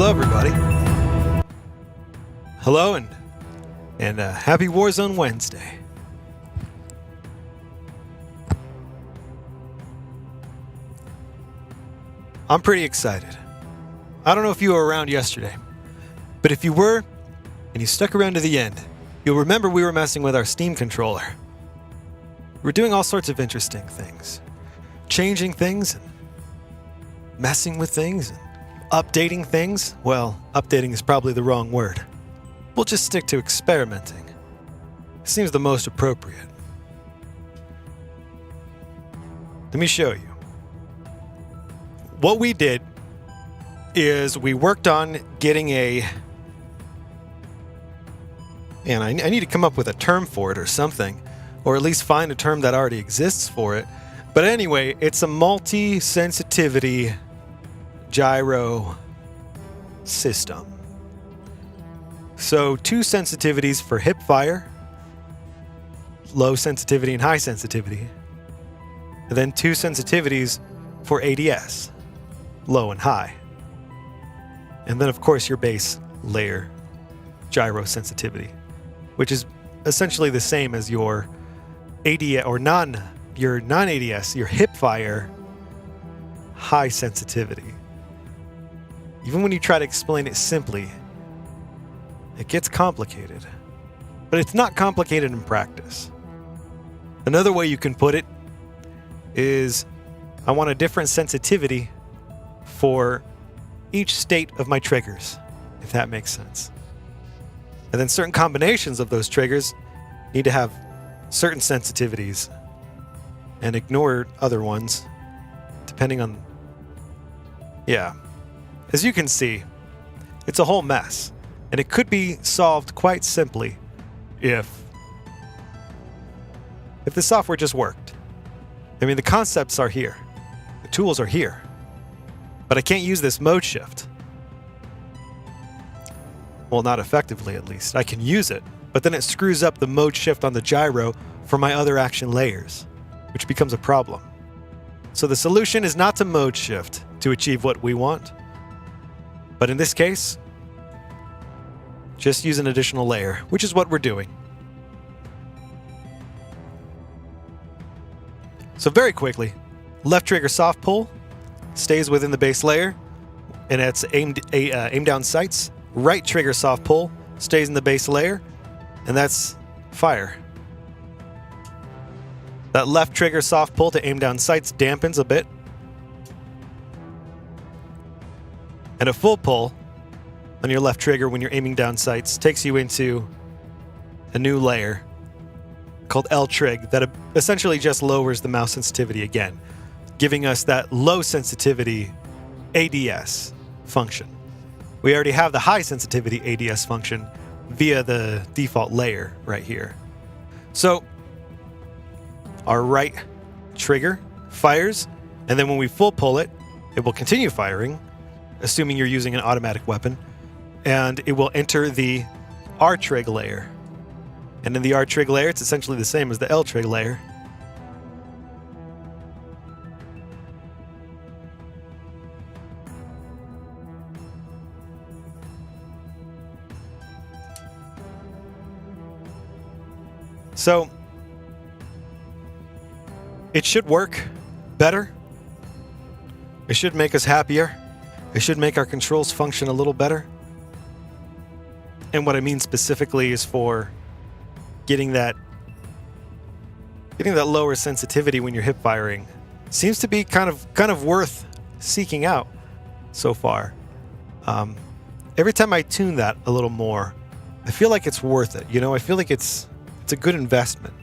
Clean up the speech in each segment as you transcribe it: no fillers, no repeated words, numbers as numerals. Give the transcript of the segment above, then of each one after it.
Hello, everybody. Hello, and happy Warzone Wednesday. I'm pretty excited. I don't know if you were around yesterday, but if you were, and you stuck around to the end, you'll remember we were messing with our Steam controller. We're doing all sorts of interesting things. Changing things, and messing with things, and updating things. Well, updating is probably the wrong word. We'll just stick to experimenting. It seems the most appropriate. Let me show you. What we did is we worked on getting a... Man, I need to come up with a term for it or something, or at least find a term that already exists for it. But anyway, it's a multi-sensitivity gyro system. So 2 sensitivities for hip fire, low sensitivity and high sensitivity, and then 2 sensitivities for ADS, low and high. And then of course your base layer gyro sensitivity, which is essentially the same as your ADS or non-ADS, your hip fire high sensitivity. Even when you try to explain it simply, it gets complicated. But it's not complicated in practice. Another way you can put it is I want a different sensitivity for each state of my triggers, if that makes sense. And then certain combinations of those triggers need to have certain sensitivities and ignore other ones, depending on... Yeah. As you can see, it's a whole mess, and it could be solved quite simply if the software just worked. I mean, the concepts are here. The tools are here. But I can't use this mode shift. Well, not effectively, at least. I can use it, but then it screws up the mode shift on the gyro for my other action layers, which becomes a problem. So the solution is not to mode shift to achieve what we want, but in this case, just use an additional layer, which is what we're doing. So very quickly, left trigger soft pull stays within the base layer, and it's aim down sights. Right trigger soft pull stays in the base layer, and that's fire. That left trigger soft pull to aim down sights dampens a bit. And a full pull on your left trigger when you're aiming down sights takes you into a new layer called L-Trig that essentially just lowers the mouse sensitivity again, giving us that low sensitivity ADS function. We already have the high sensitivity ADS function via the default layer right here. So our right trigger fires, and then when we full pull it, it will continue firing, assuming you're using an automatic weapon, and it will enter the R-Trig layer. And in the R-Trig layer, it's essentially the same as the L-Trig layer. So it should work better. It should make us happier. It should make our controls function a little better. And what I mean specifically is for getting that lower sensitivity when you're hip firing seems to be kind of worth seeking out so far. Every time I tune that a little more, I feel like it's worth it. You know, I feel like it's a good investment.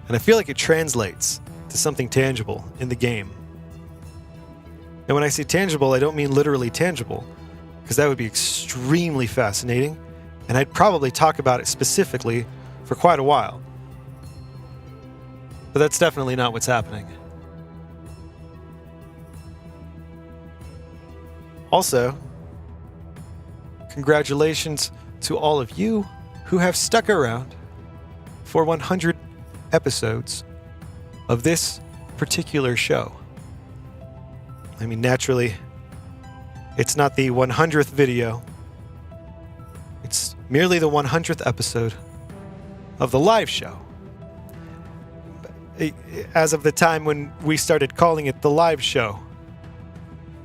And I feel like it translates to something tangible in the game. And when I say tangible, I don't mean literally tangible, because that would be extremely fascinating, and I'd probably talk about it specifically for quite a while. But that's definitely not what's happening. Also, congratulations to all of you who have stuck around for 100 episodes of this particular show. I mean, naturally, It's not the 100th video. It's merely the 100th episode of the live show. As of the time when we started calling it the live show.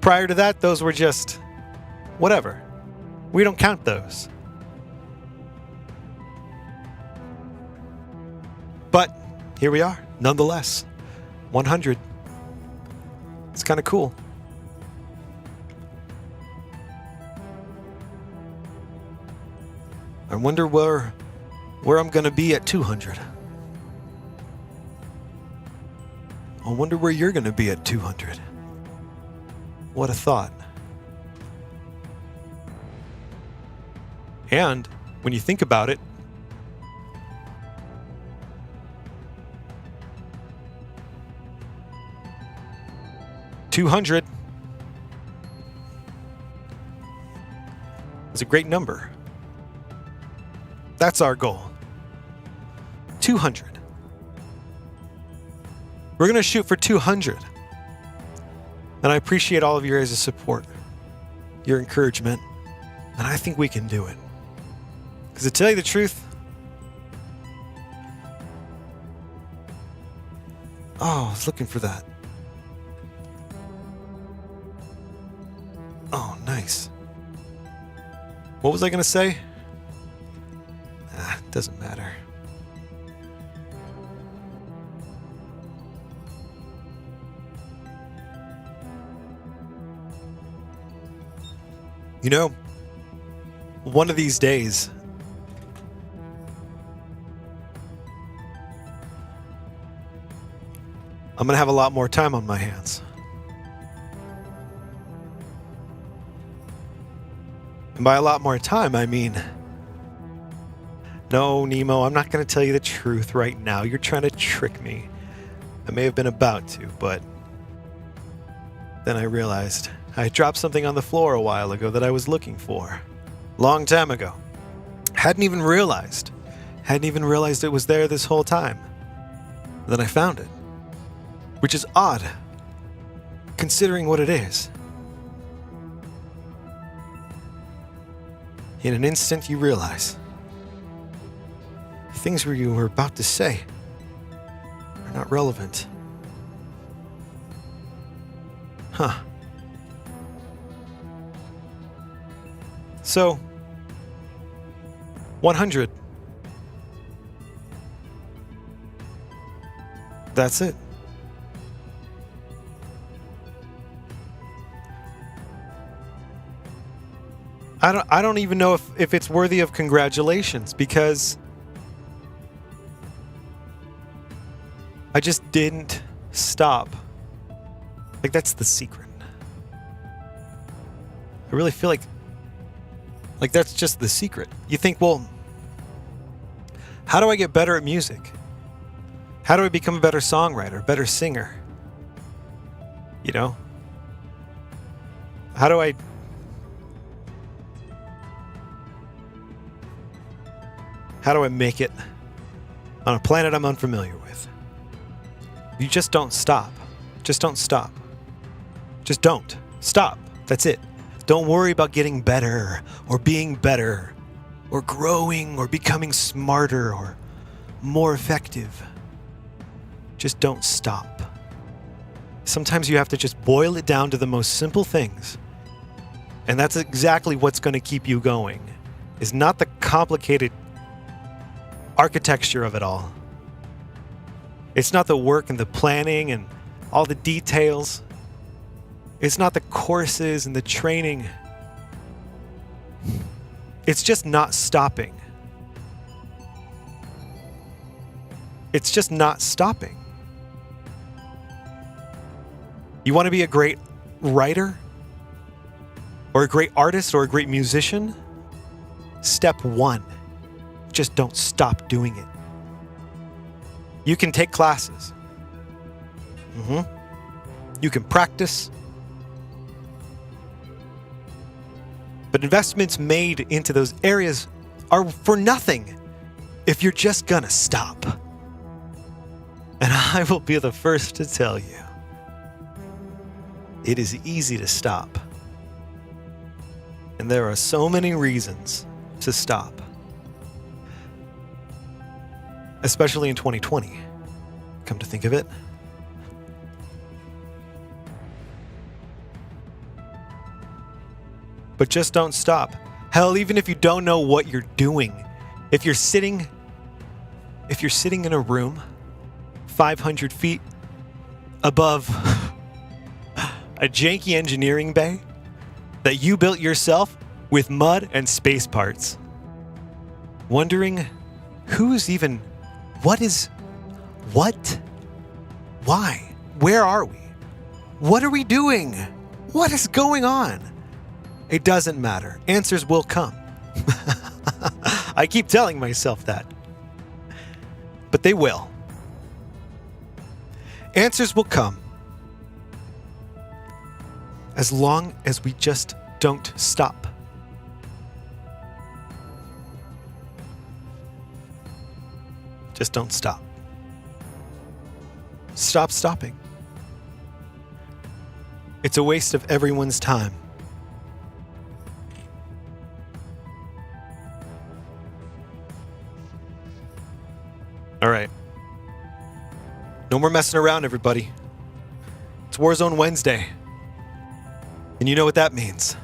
Prior to that, those were just whatever. We don't count those. But here we are, nonetheless. 100. It's kind of cool. I wonder where I'm going to be at 200. I wonder where you're going to be at 200. What a thought. And when you think about it, $200 is a great number. That's our goal. 200. We're going to shoot for 200. And I appreciate all of your guys' support, your encouragement, and I think we can do it. Because to tell you the truth, I was looking for that. Oh, nice. What was I going to say? Doesn't matter. You know, one of these days, I'm going to have a lot more time on my hands. And by a lot more time, I mean, no, Nemo, I'm not going to tell you the truth right now. You're trying to trick me. I may have been about to, but then I realized I dropped something on the floor a while ago that I was looking for. Long time ago. Hadn't even realized it was there this whole time. Then I found it. Which is odd, considering what it is. In an instant, you realize things you were about to say are not relevant. Huh. So, 100. That's it. I don't even know if it's worthy of congratulations, because I just didn't stop. Like, that's the secret. I really feel like that's just the secret. You think, well, how do I get better at music? How do I become a better songwriter, better singer? You know? How do I make it on a planet I'm unfamiliar with? You just don't stop. Just don't stop. Just don't stop. That's it. Don't worry about getting better or being better or growing or becoming smarter or more effective. Just don't stop. Sometimes you have to just boil it down to the most simple things. And that's exactly what's going to keep you going. Is not the complicated architecture of it all. It's not the work and the planning and all the details. It's not the courses and the training. It's just not stopping. It's just not stopping. You want to be a great writer? Or a great artist or a great musician? Step 1. Just don't stop doing it. You can take classes. You can practice. But investments made into those areas are for nothing if you're just gonna stop. And I will be the first to tell you, it is easy to stop. And there are so many reasons to stop. Especially in 2020, come to think of it. But just don't stop. Hell, even if you don't know what you're doing, if you're sitting in a room 500 feet above a janky engineering bay that you built yourself with mud and space parts, wondering why, where are we, what are we doing, what is going on? It doesn't matter. Answers will come. I keep telling myself that. But they will. Answers will come. As long as we just don't stop. Just don't stop. Stop stopping. It's a waste of everyone's time. All right. No more messing around, everybody. It's Warzone Wednesday. And you know what that means.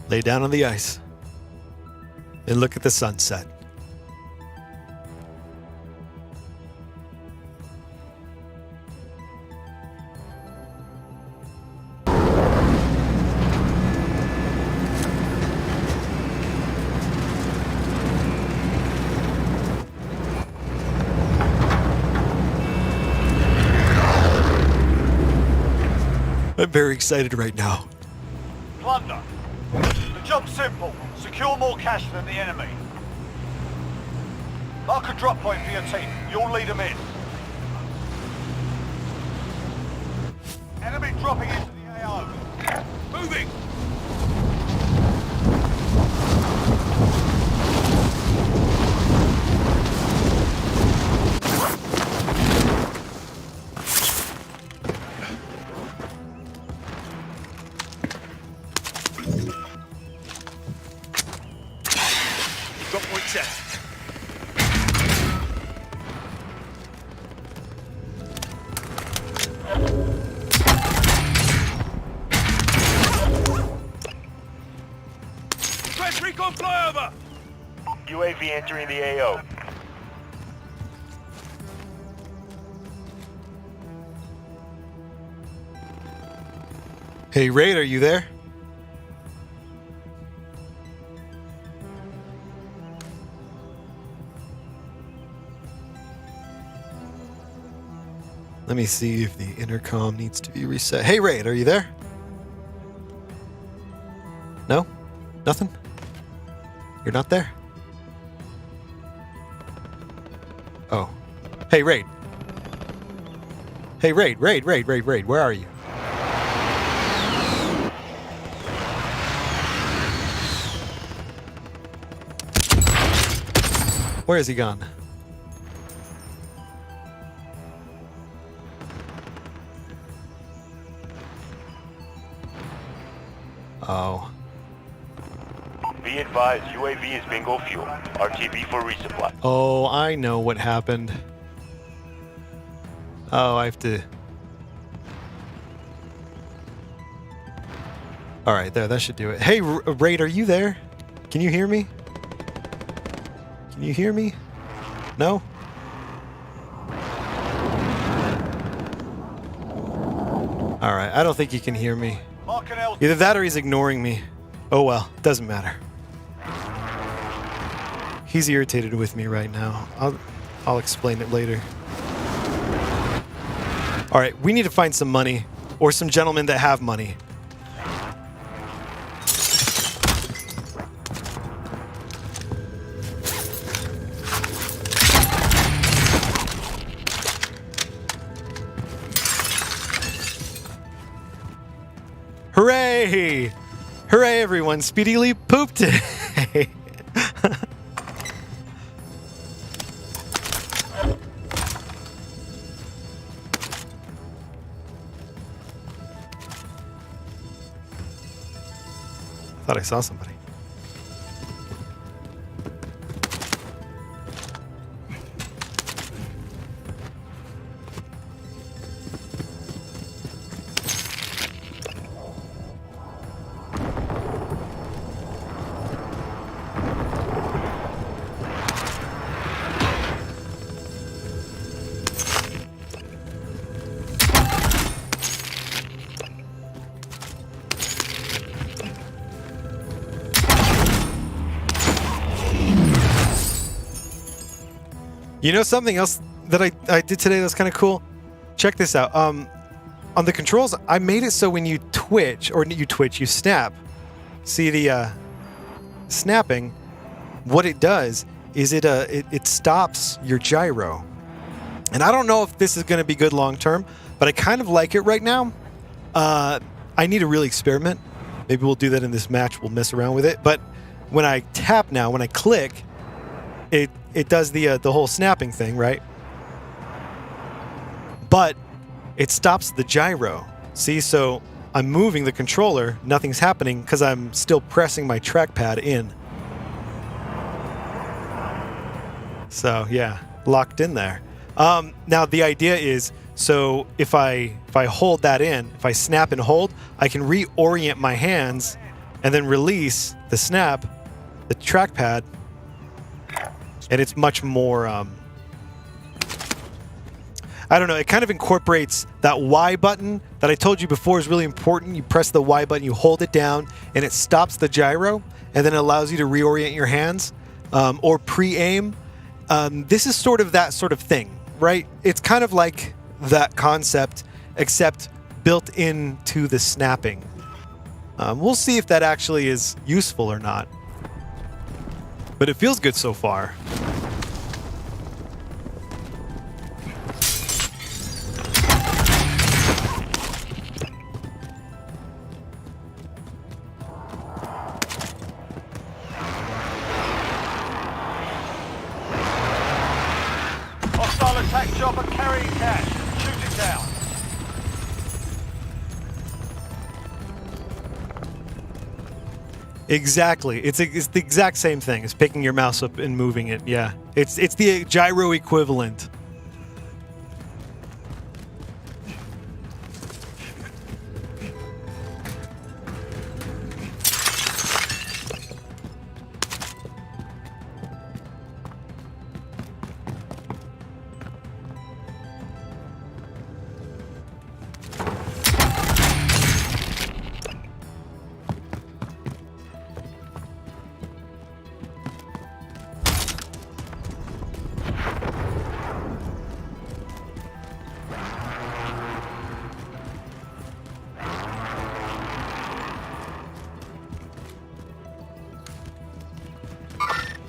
Lay down on the ice and look at the sunset. I'm very excited right now. Plunder. The job's simple. Secure more cash than the enemy. Mark a drop point for your team. You'll lead them in. Enemy dropping into the AO. Moving! Drop point set. Press recon flyover! UAV entering the AO. Hey, Raid, are you there? Let me see if the intercom needs to be reset. Hey, Raid, are you there? No? Nothing? You're not there? Oh. Hey, Raid. Hey, Raid, where are you? Where is he gone? Oh. Be advised, UAV is bingo fuel. RTB for resupply. Oh, I know what happened. Oh, I have to... Alright, there, that should do it. Hey, Raid, are you there? Can you hear me? Can you hear me? No? Alright, I don't think you can hear me. Either that or he's ignoring me. Oh well, doesn't matter. He's irritated with me right now. I'll explain it later. Alright, we need to find some money. Or some gentlemen that have money. Hooray! Hooray, everyone! Speedily pooped today! Thought I saw somebody. You know something else that I did today that's kind of cool? Check this out. On the controls, I made it so when you twitch, you snap. See the snapping? What it does is it stops your gyro. And I don't know if this is going to be good long term, but I kind of like it right now. I need to really experiment. Maybe we'll do that in this match. We'll mess around with it. But when I tap now, when I click, it does the whole snapping thing, right? But it stops the gyro. See, so I'm moving the controller, nothing's happening because I'm still pressing my trackpad in. So yeah, locked in there. Now the idea is, so if I hold that in, if I snap and hold, I can reorient my hands and then release the snap, the trackpad, and it's much more, I don't know, it kind of incorporates that Y button that I told you before is really important. You press the Y button, you hold it down, and it stops the gyro, and then it allows you to reorient your hands or pre-aim. This is sort of that sort of thing, right? It's kind of like that concept, except built into the snapping. We'll see if that actually is useful or not. But it feels good so far. Hostile attack chopper carrying cash. Shoot it down. Exactly. It's the exact same thing as picking your mouse up and moving it. Yeah. It's the gyro equivalent.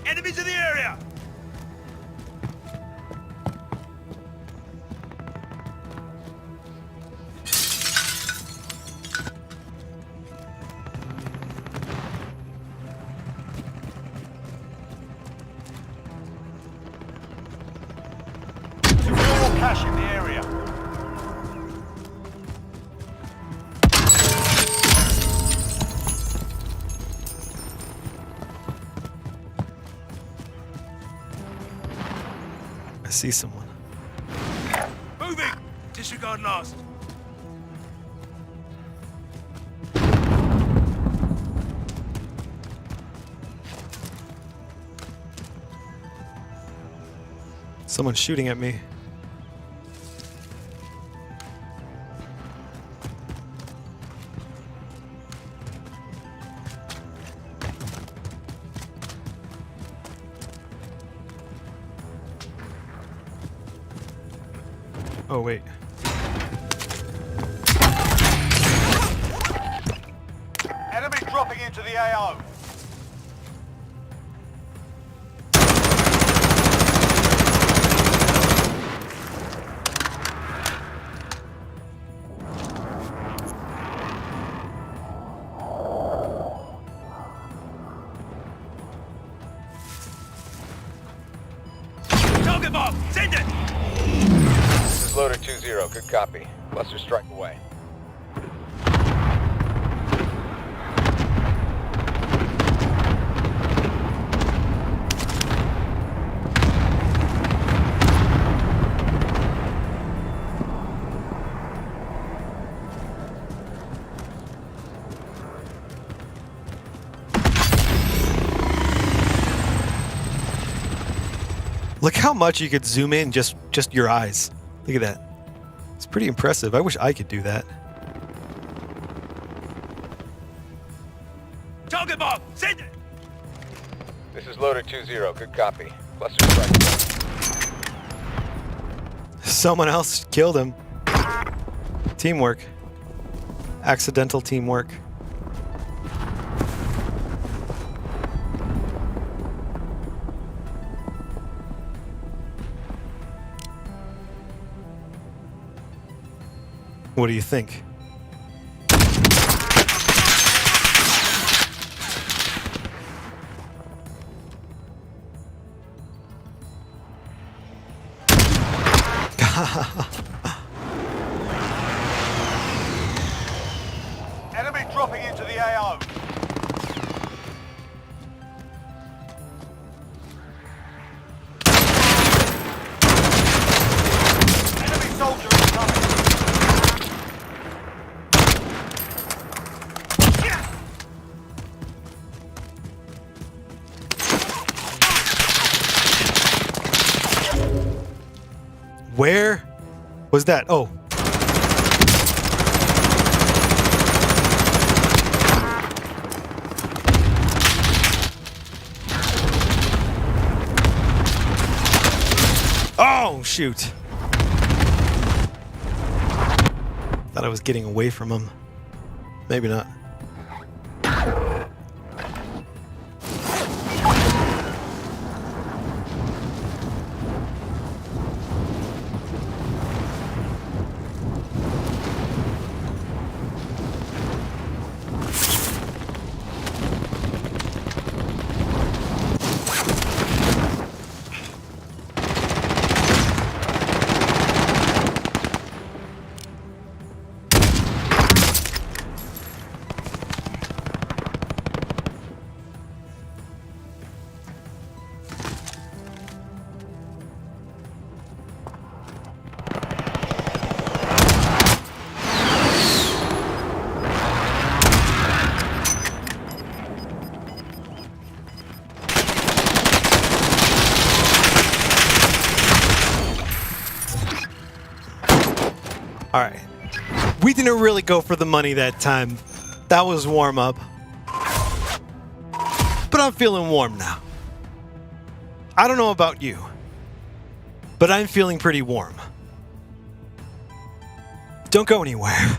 Enemies in the area! Secure all cash in the area. I see someone. Moving! Disregard last. Someone's shooting at me. Oh, wait. Enemy dropping into the AO. Target mark! Send it! This is Loader 2-0. Good copy. Cluster strike away. Look how much you could zoom in just your eyes. Look at that. It's pretty impressive. I wish I could do that. Target mark! Send it! This is Loader 2-0. Good copy. Cluster strike away. Someone else killed him. Teamwork. Accidental teamwork. What do you think? Enemy dropping into the AO. Enemy soldier incoming. Where was that? Oh. Oh, shoot. Thought I was getting away from him. Maybe not. All right. We didn't really go for the money that time. That was warm up. But I'm feeling warm now. I don't know about you, but I'm feeling pretty warm. Don't go anywhere.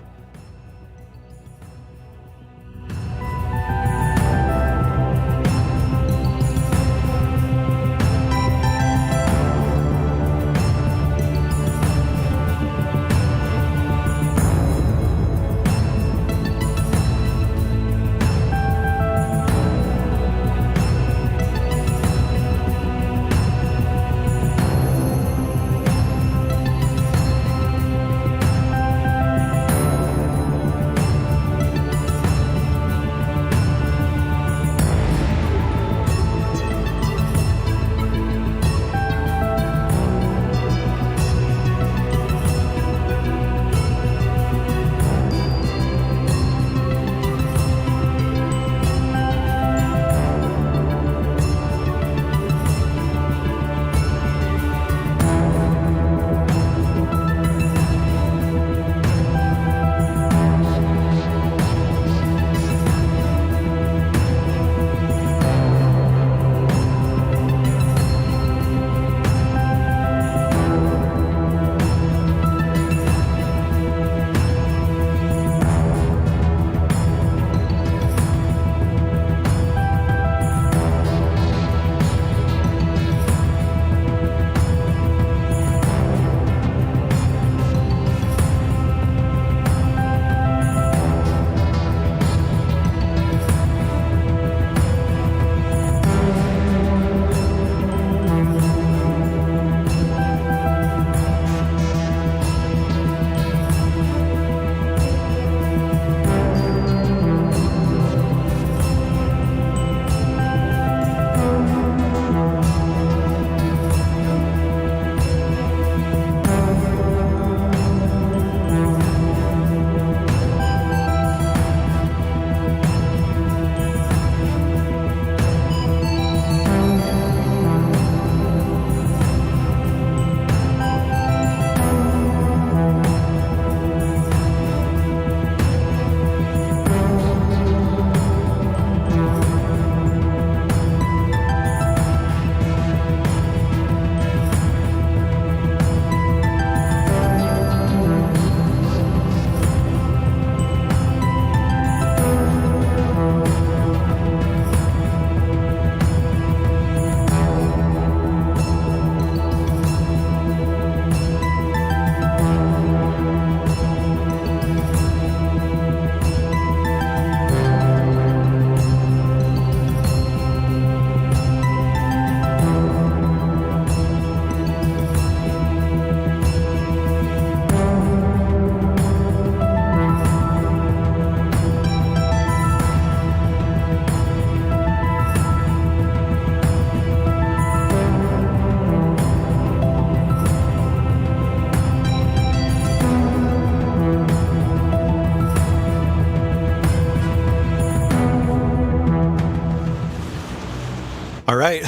right.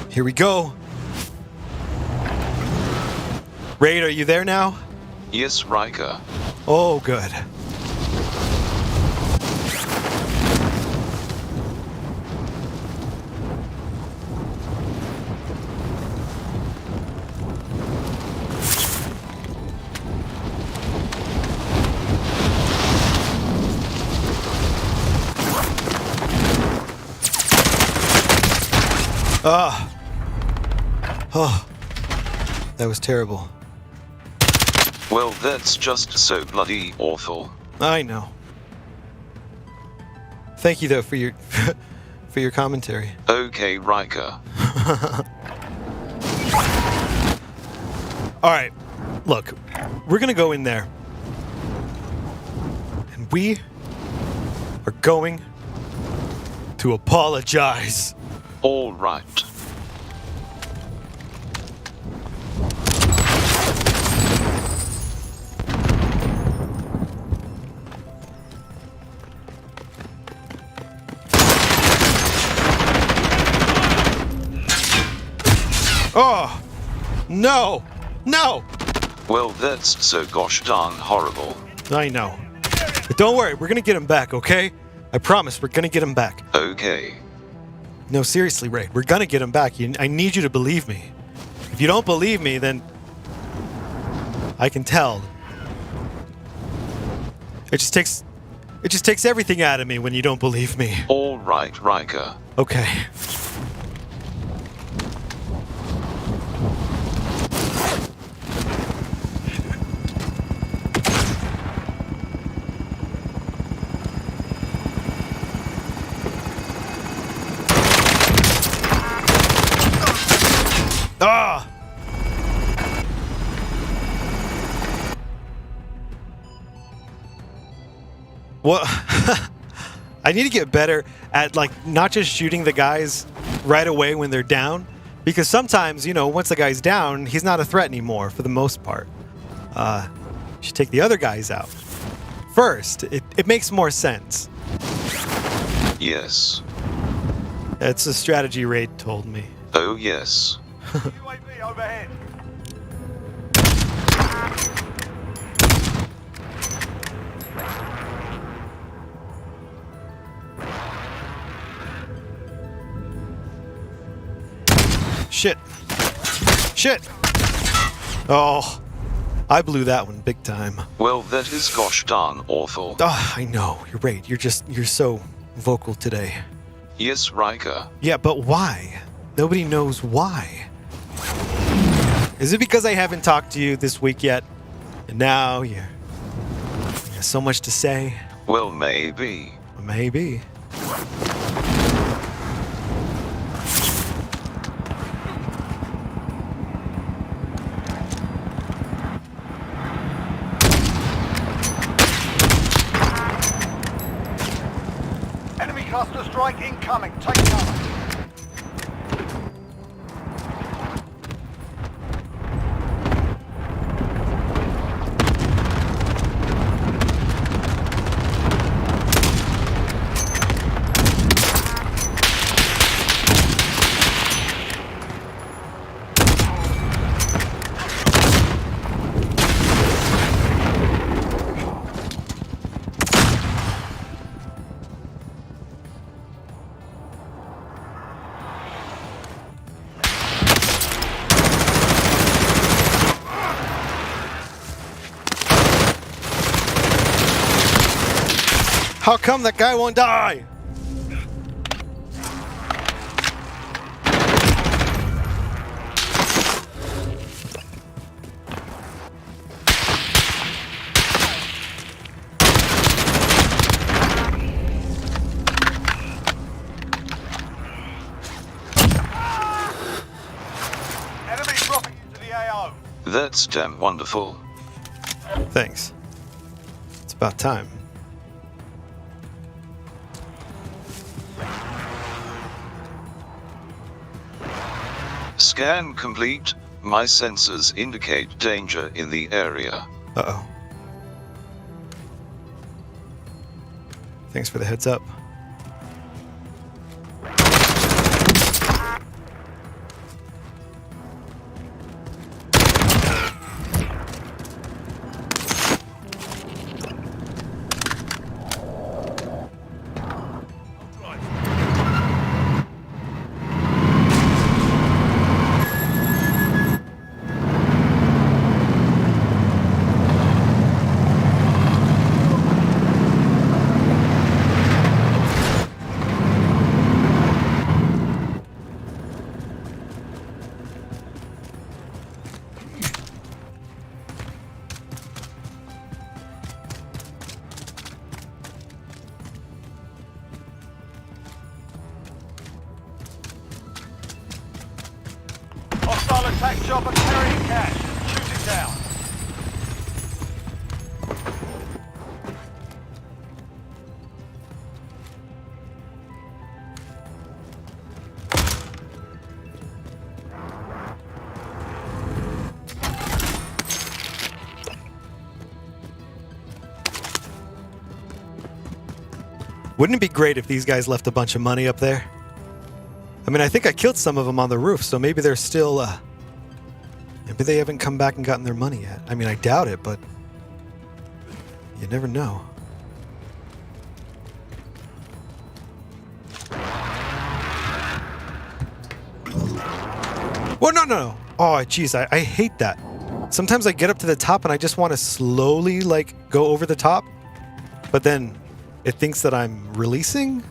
Here we go. Raid, are you there now? Yes, Ryker. Oh, good. Ah. Oh. That was terrible. Well, that's just so bloody awful. I know. Thank you though for your for your commentary. Okay, Ryker. All right. Look, we're going to go in there. And we are going to apologize. All right. Oh, no, no. Well, that's so gosh darn horrible. I know. But don't worry, we're going to get him back, okay? I promise we're going to get him back. Okay. No, seriously, Ray, we're going to get him back. I need you to believe me. If you don't believe me, then I can tell. It just takes everything out of me when you don't believe me. All right, Ryker. Okay. Ah! Well, I need to get better at, like, not just shooting the guys right away when they're down, because sometimes, you know, once the guy's down, he's not a threat anymore for the most part. You should take the other guys out first. It makes more sense. Yes. That's a strategy Raid told me. Oh, yes. UAV overhead. Shit. Shit. Oh, I blew that one big time. Well, that is gosh darn awful. Ah, I know. You're right. You're so vocal today. Yes, Ryker. Yeah, but why? Nobody knows why. Is it because I haven't talked to you this week yet? And now you have so much to say? Well, maybe. Maybe. Enemy cluster strike incoming. Take cover. How come that guy won't die? Enemy dropping into the AO. That's damn wonderful. Thanks. It's about time. Scan complete. My sensors indicate danger in the area. Uh-oh. Thanks for the heads up. attack chopper carrying cash. Shoot it down. Wouldn't it be great if these guys left a bunch of money up there? I mean, I think I killed some of them on the roof, so maybe they're still, maybe they haven't come back and gotten their money yet. I mean, I doubt it, but you never know. Well, no. Oh, jeez, I hate that. Sometimes I get up to the top and I just want to slowly, like, go over the top, but then it thinks that I'm releasing?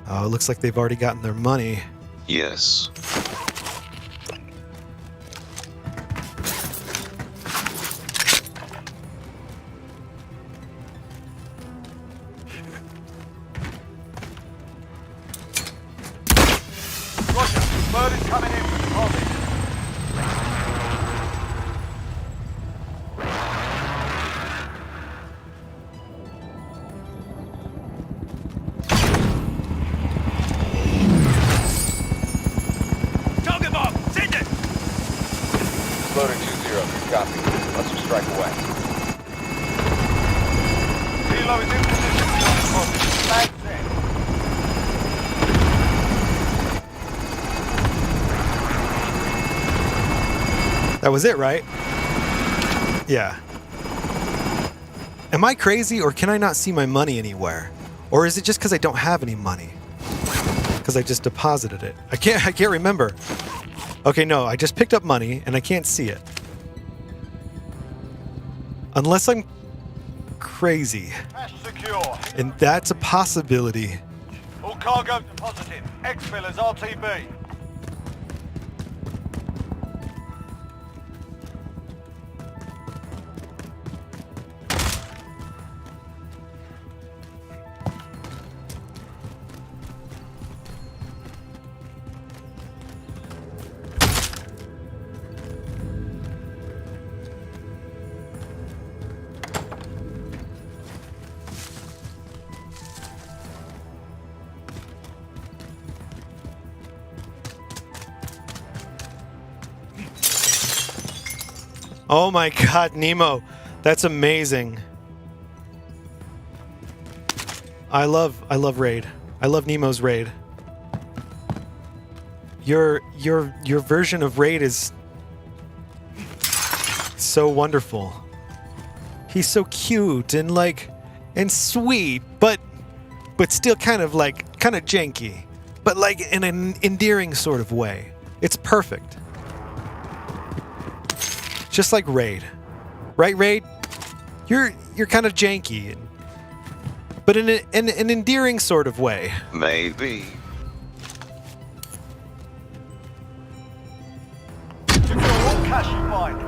Oh, it looks like they've already gotten their money. Yes. Roger. Bird is coming in for deposit. Loader 2-0, good copy. Cluster strike away. Kilo is in position for deposit. Bags in. That was it, right? Yeah. Am I crazy, or can I not see my money anywhere? Or is it just because I don't have any money? Because I just deposited it. I can't remember. Okay, no, I just picked up money and I can't see it. Unless I'm crazy. Cash secure. And that's a possibility. All cargo deposited. Exfillers RTB. Oh my god, Nemo. That's amazing. I love Raid. I love Nemo's Raid. Your version of Raid is so wonderful. He's so cute and sweet, but still kind of janky, but like in an endearing sort of way. It's perfect. Just like Raid. Right, Raid? You're kind of janky, but in an endearing sort of way. Maybe. Secure all cash you find.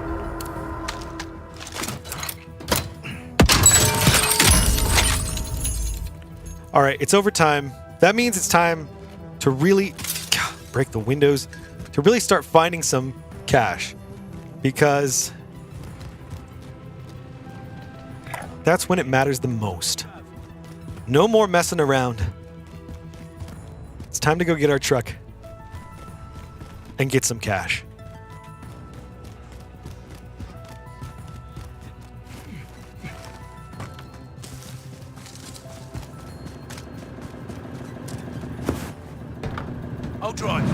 All right, it's overtime. That means it's time to really break the windows, to really start finding some cash. Because that's when it matters the most. No more messing around. It's time to go get our truck and get some cash. I'll drive.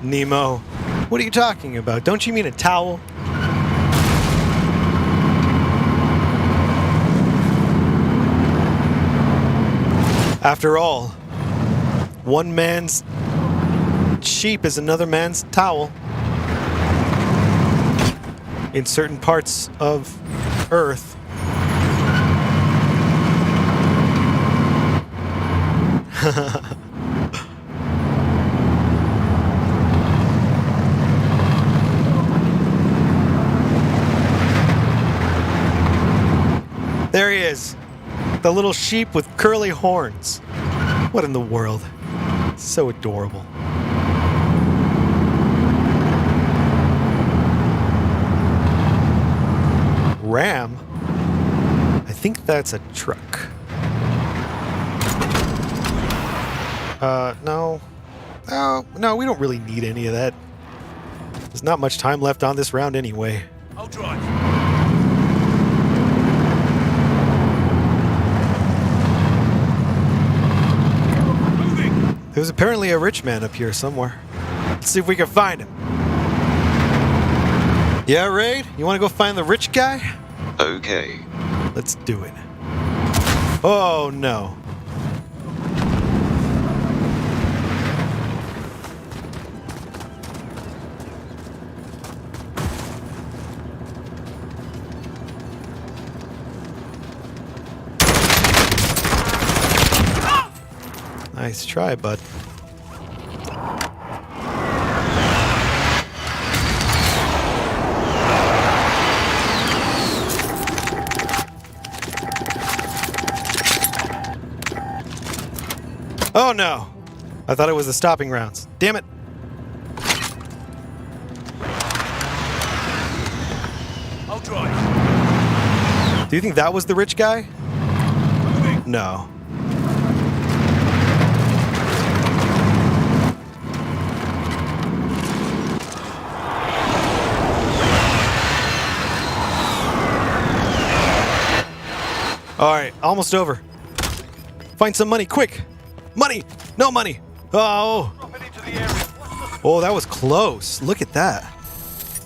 Nemo, what are you talking about? Don't you mean a towel? After all, one man's sheep is another man's towel. In certain parts of Earth. There he is. The little sheep with curly horns. What in the world? So adorable. Ram? I think that's a truck. No. No, we don't really need any of that. There's not much time left on this round anyway. I'll drive. There's apparently a rich man up here somewhere. Let's see if we can find him. Yeah, Raid? You want to go find the rich guy? Okay. Let's do it. Oh, no. Nice try, bud. Oh no! I thought it was the stopping rounds. Damn it! I'll drive. Do you think that was the rich guy? No. Alright, almost over. Find some money, quick! Money! No money! Oh! Oh, that was close. Look at that.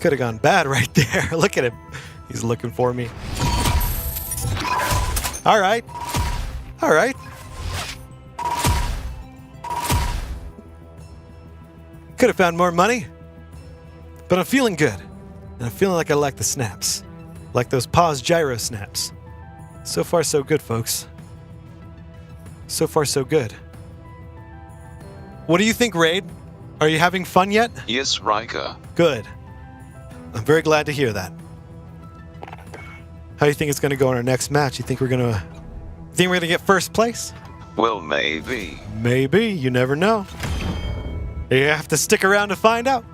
Could have gone bad right there. Look at him. He's looking for me. Alright. Alright. Could have found more money. But I'm feeling good. And I'm feeling like I like the snaps. Like those pause gyro snaps. So far, so good, folks. So far, so good. What do you think, Raid? Are you having fun yet? Yes, Ryker. Good. I'm very glad to hear that. How do you think it's going to go in our next match? You think we're going to get first place? Well, maybe. Maybe. You never know. You have to stick around to find out.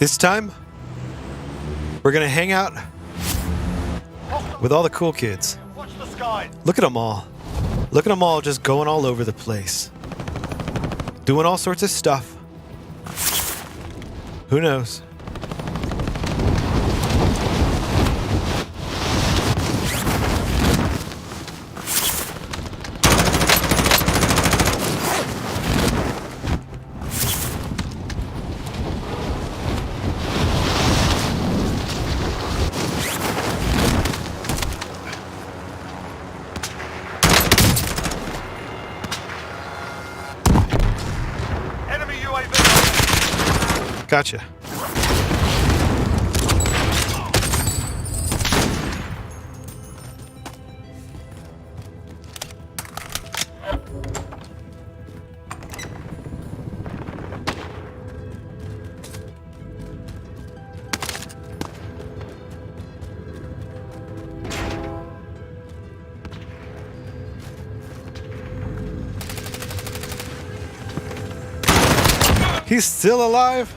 This time, we're gonna hang out with all the cool kids. Watch the sky. Look at them all. Look at them all just going all over the place. Doing all sorts of stuff. Who knows? Enemy UAV. Gotcha. He's still alive?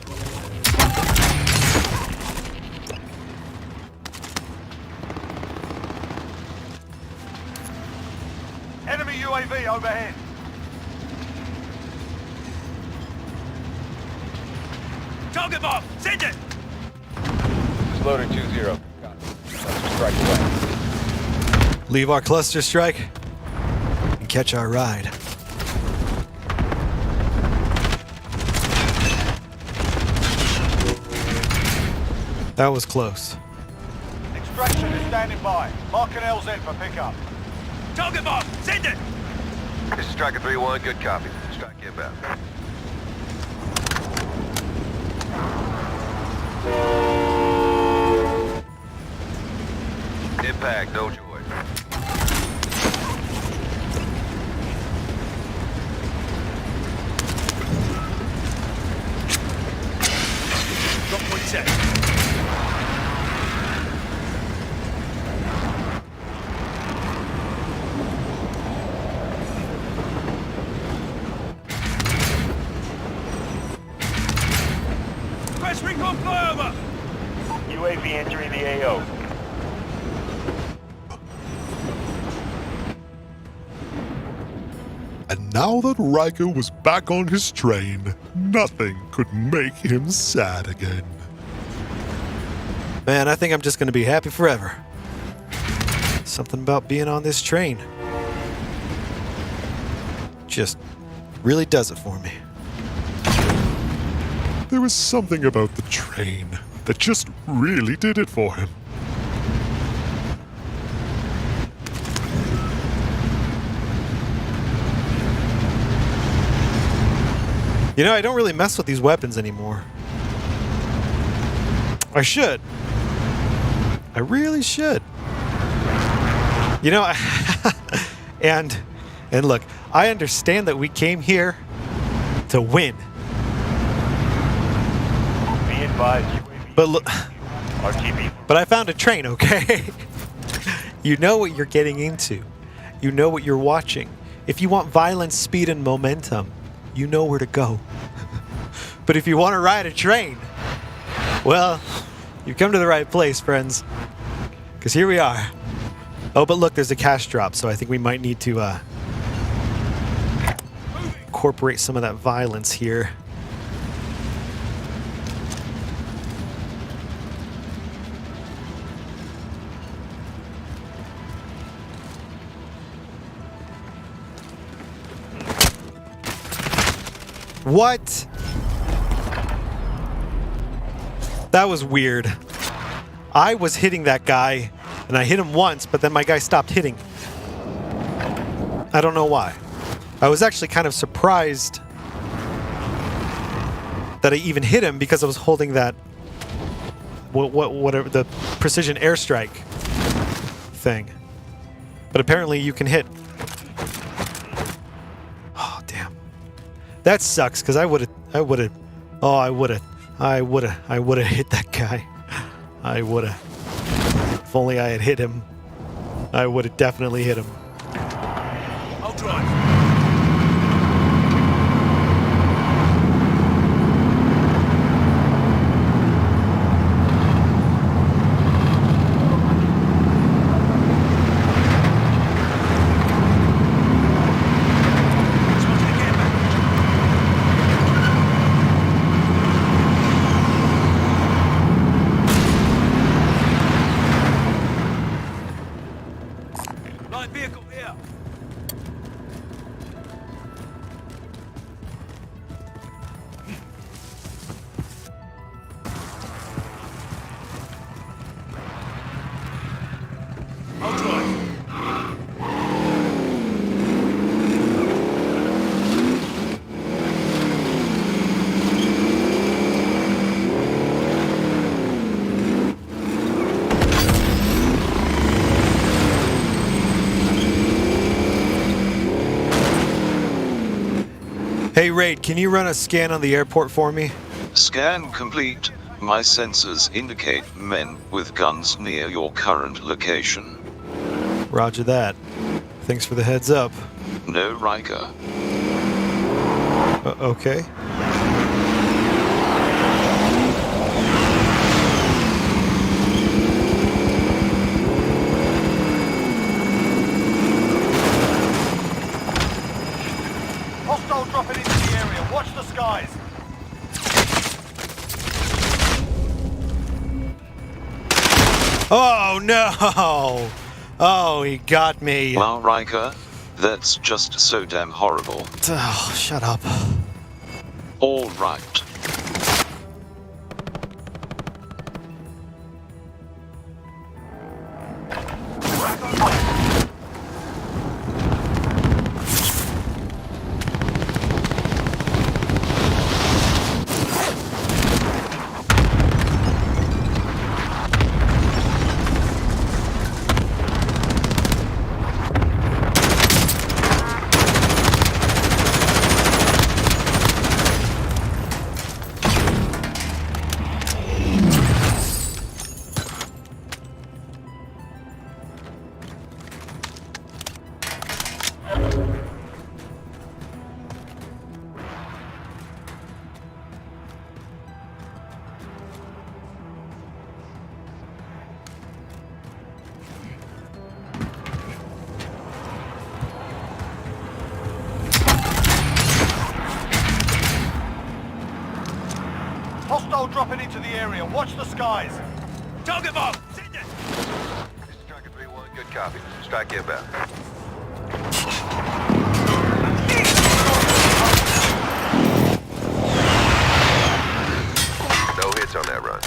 Enemy UAV overhead. Target bomb! Send it! This is loader 2-0. Copy. Cluster strike away. Leave our cluster strike and catch our ride. That was close. Extraction is standing by. Mark an LZ for pickup. Target bomb! Send it! This is Striker 3-1, good copy. Strike inbound. Impact, no joy. Drop point set. Press recon flyover! UAV entering the AO. And now that Ryker was back on his train, nothing could make him sad again. Man, I think I'm just gonna be happy forever. Something about being on this train just really does it for me. There was something about the train that just really did it for him. You know, I don't really mess with these weapons anymore. I should. I really should. You know, and look, I understand that we came here to win. Be advised, UAV. But look, RTB. but I found a train, okay? You know what you're getting into. You know what you're watching. If you want violence, speed, and momentum, you know where to go. But if you want to ride a train, well, you've come to the right place, friends. Because here we are. Oh, but look, there's a cash drop, so I think we might need to incorporate some of that violence here. What? That was weird. I was hitting that guy, and I hit him once, but then my guy stopped hitting. I don't know why. I was actually kind of surprised that I even hit him because I was holding that whatever the precision airstrike thing. But apparently you can hit. Oh damn. That sucks because I would have hit that guy. I would have. If only I had hit him, I would have definitely hit him. I'll drive. Allied vehicle here. I'll drive. Hey, Raid, can you run a scan on the airport for me? Scan complete. My sensors indicate men with guns near your current location. Roger that. Thanks for the heads up. No Riker. Okay. Hostile dropping into the area. Watch the skies. Oh, no! Oh, he got me. Wow, Riker, that's just so damn horrible. Oh, shut up. All right. Hostile dropping into the area. Watch the skies. Target mark. Send it. This is Striker 3-1, good copy. Strike inbound. No hits on that run.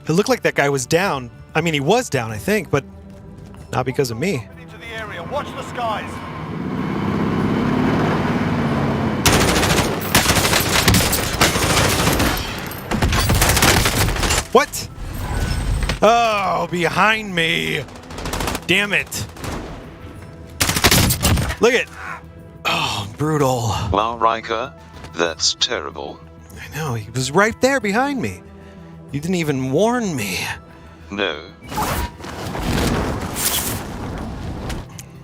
It looked like that guy was down. I mean, he was down, I think, but not because of me. Into the area. Watch the skies. What? Oh, behind me. Damn it. Look at. Oh, brutal. Wow, Riker, that's terrible. I know, he was right there behind me. You didn't even warn me. No.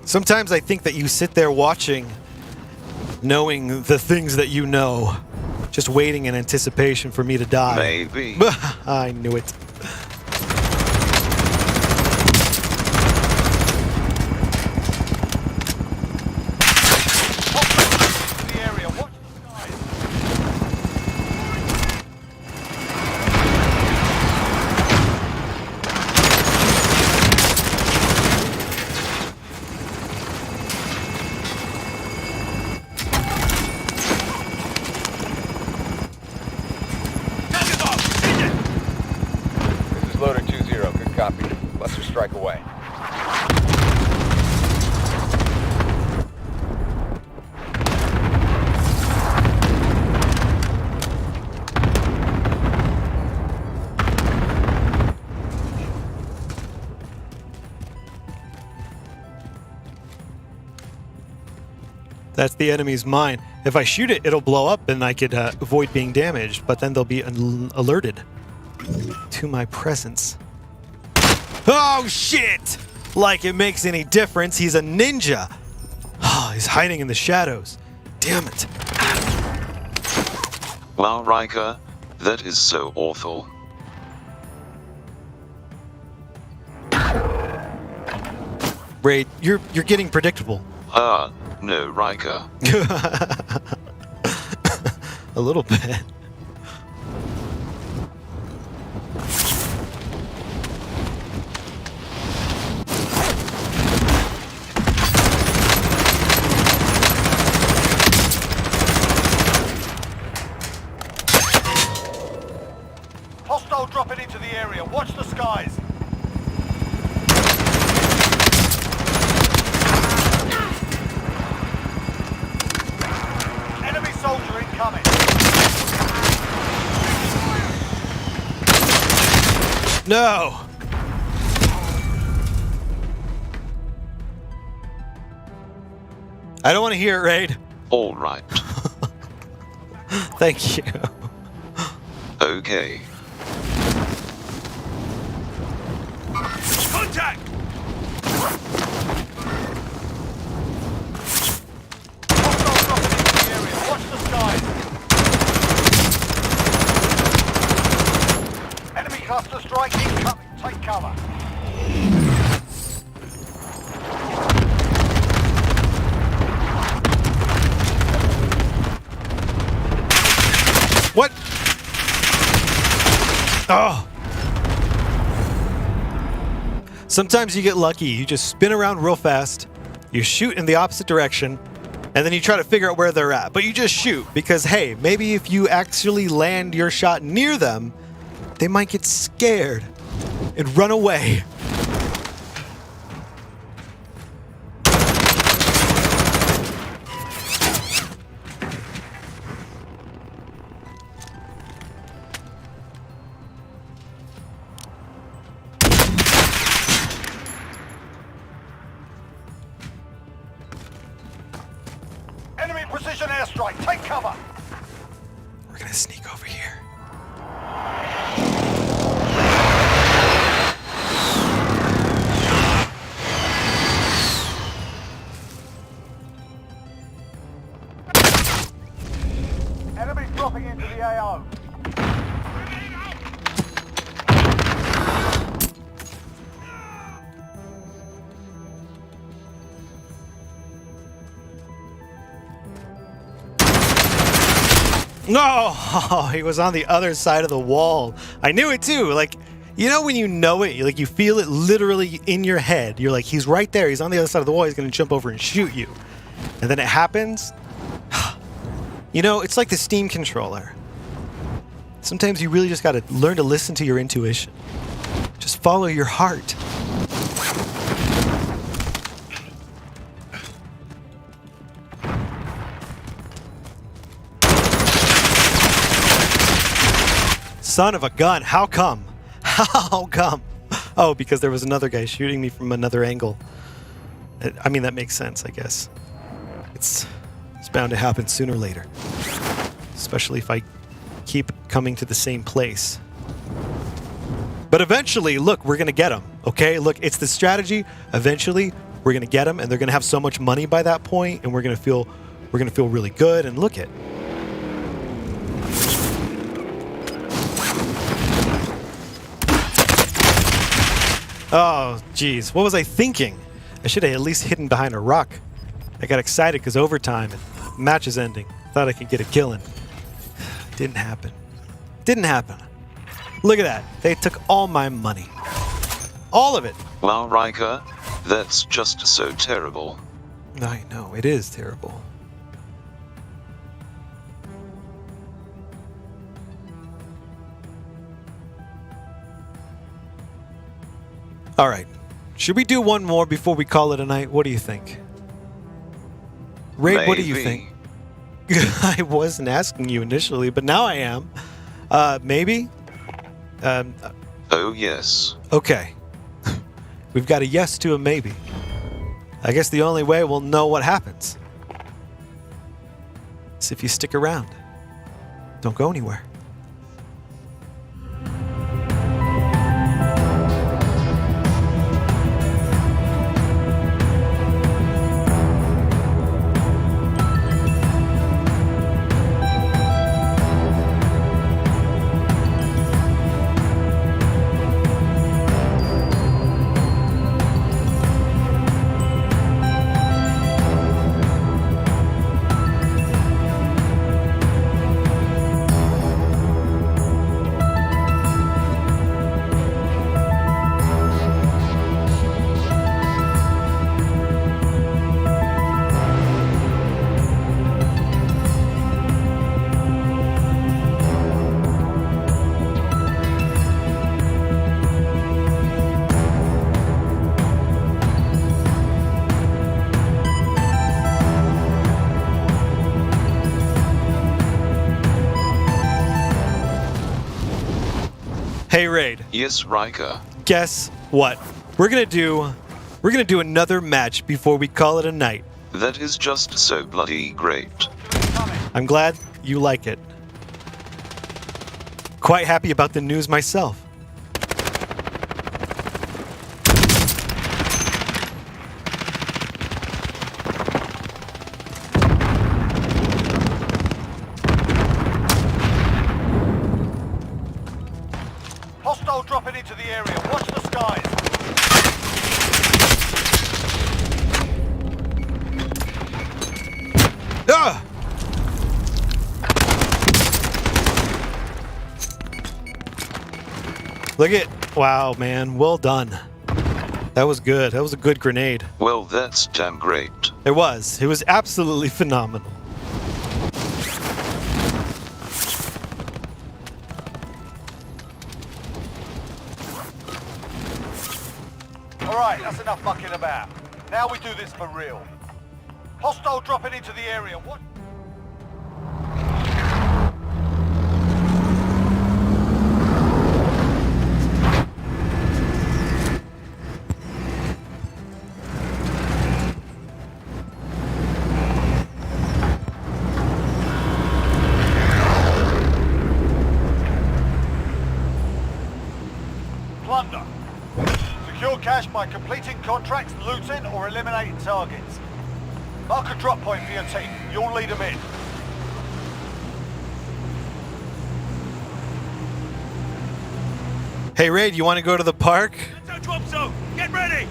Sometimes I think that you sit there watching, knowing the things that you know, just waiting in anticipation for me to die. Maybe. I knew it. Into the area. Watch the skies. Target mark. Send it. This is Loader 2-0, good copy. Cluster strike away. That's the enemy's mine. If I shoot it, it'll blow up and I could avoid being damaged, but then they'll be alerted to my presence. Oh, shit! Like it makes any difference. He's a ninja. Oh, he's hiding in the shadows. Damn it. Wow, Riker, that is so awful. Raid, you're getting predictable. Ah, no, Riker. A little bit. No! I don't want to hear it, Raid. All right. Thank you. Okay. Contact! Hostiles dropping into the area. Watch the skies. Enemy cluster strike incoming. Take cover. What? Oh. Sometimes you get lucky. You just spin around real fast, you shoot in the opposite direction, and then you try to figure out where they're at. But you just shoot because, hey, maybe if you actually land your shot near them, they might get scared and run away. Enemy precision airstrike. Take cover. We're gonna sneak over here. Enemy dropping into the AO. No, he was on the other side of the wall. I knew it too. Like, you know when you know it, like you feel it literally in your head. You're like, he's right there. He's on the other side of the wall. He's going to jump over and shoot you. And then it happens. You know, it's like the Steam controller. Sometimes you really just got to learn to listen to your intuition. Just follow your heart. Son of a gun, how come? How come? Oh, because there was another guy shooting me from another angle. I mean, that makes sense, I guess. It's bound to happen sooner or later. Especially if I keep coming to the same place. But eventually, look, we're going to get them, okay? Look, it's the strategy. Eventually, we're going to get them, and they're going to have so much money by that point, and we're going to feel really good, and look it. Oh, geez. What was I thinking? I should have at least hidden behind a rock. I got excited because overtime and match is ending. Thought I could get a kill in. Didn't happen. Didn't happen. Look at that. They took all my money. All of it. Wow, Ryker, that's just so terrible. I know. It is terrible. All right. Should we do one more before we call it a night? What do you think? Ray, what do you think? I wasn't asking you initially, but now I am. Maybe? Oh, yes. Okay. We've got a yes to a maybe. I guess the only way we'll know what happens is if you stick around. Don't go anywhere. Hey, Raid. Yes, Ryker. Guess what? We're gonna do another match before we call it a night. That is just so bloody great. I'm glad you like it. Quite happy about the news myself. Hostile dropping into the area. Watch the skies. Ah! Look at, wow, man, well done. That was good. That was a good grenade. Well, that's damn great. It was. It was absolutely phenomenal. Alright, that's enough mucking about. Now we do this for real. Hostile dropping into the area. What? Plunder. Secure cash by completing contracts, looting, or eliminating targets. Mark a drop point for your team. You'll lead them in. Hey, Raid, you want to go to the park? That's our drop zone. Get ready.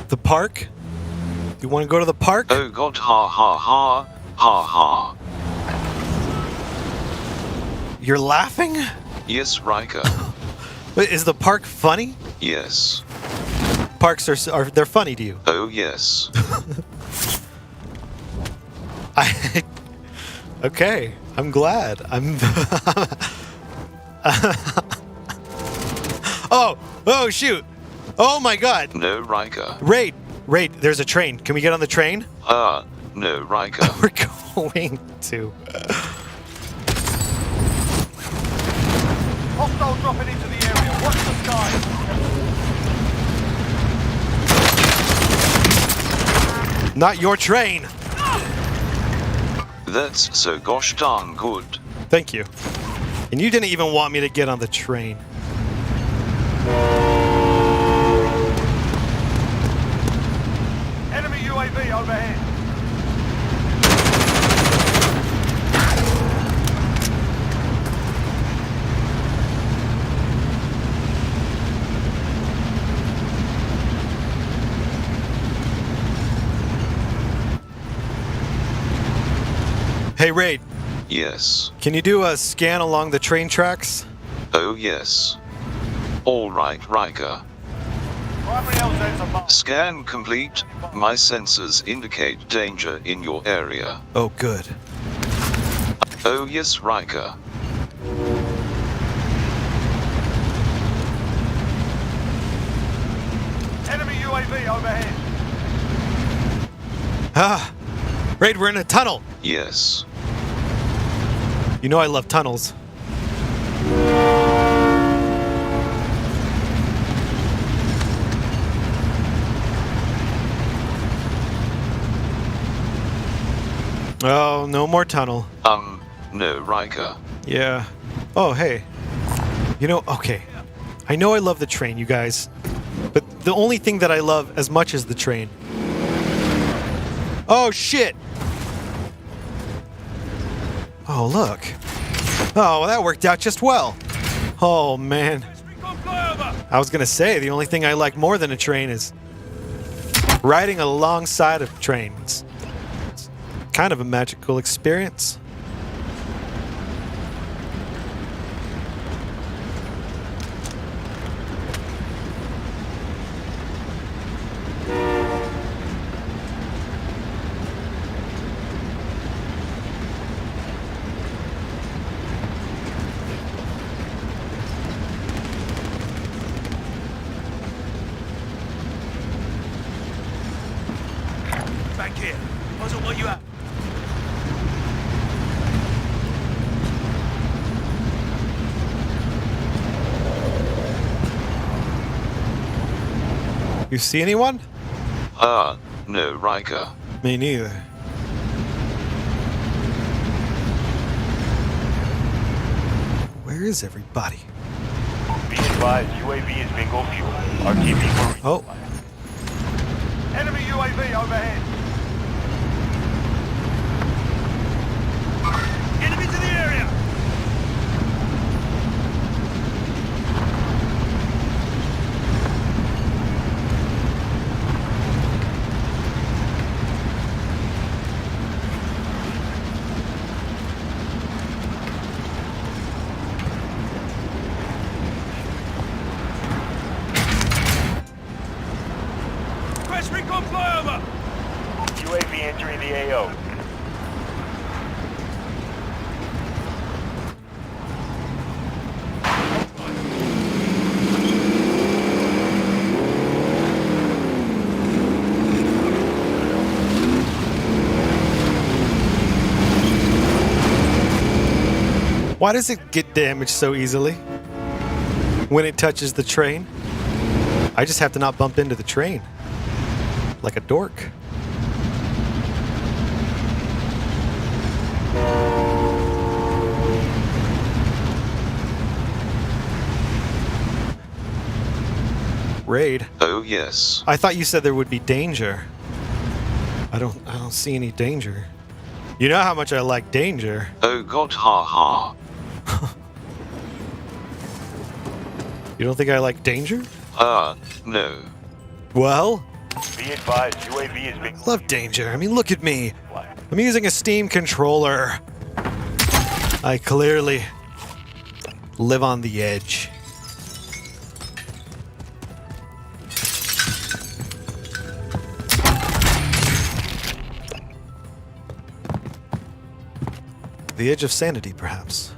The park? You want to go to the park? Oh god, ha ha ha, ha ha. You're laughing? Yes, Ryker. Wait, is the park funny? Yes. Parks are they're funny to you? Oh yes. Okay, I'm glad. Oh shoot! Oh my God! No, Ryker. Raid, there's a train. Can we get on the train? No, Ryker. We're going to. Hostile dropping into the area. Watch the skies. Not your train. That's so gosh darn good. Thank you. And you didn't even want me to get on the train. Enemy UAV overhead. Hey, Raid, Yes. can you do a scan along the train tracks? Oh yes. Alright, Ryker. Primary LZs are marked. Scan complete. My sensors indicate danger in your area. Oh, good. Oh yes, Ryker. Enemy UAV overhead. Ah, Raid, we're in a tunnel. Yes. You know I love tunnels. Oh, no more tunnel. No, Ryker. Yeah. Oh, hey. You know, okay. I know I love the train, you guys. But the only thing that I love as much as the train. Oh, shit! Oh, look. Oh, well, that worked out just well. Oh, man. Recon flyover. I was gonna say, the only thing I like more than a train is riding alongside of trains. It's kind of a magical experience. Back here. Wasn't what you have. You see anyone? No, Ryker. Me neither. Where is everybody? Be advised, UAV is bingo fuel. RTB for resupply. Oh, Enemy UAV overhead. Enemies in the area! Request recon flyover! UAV entering the AO. why does it get damaged so easily when it touches the train? I just have to not bump into the train. Like a dork. Raid. Oh yes. I thought you said there would be danger. I don't see any danger. You know how much I like danger. Oh god, ha ha. You don't think I like danger? No. Well, Be advised, UAV is bingo I love danger. I mean, look at me. I'm using a Steam controller. I clearly live on the edge. The edge of sanity, perhaps.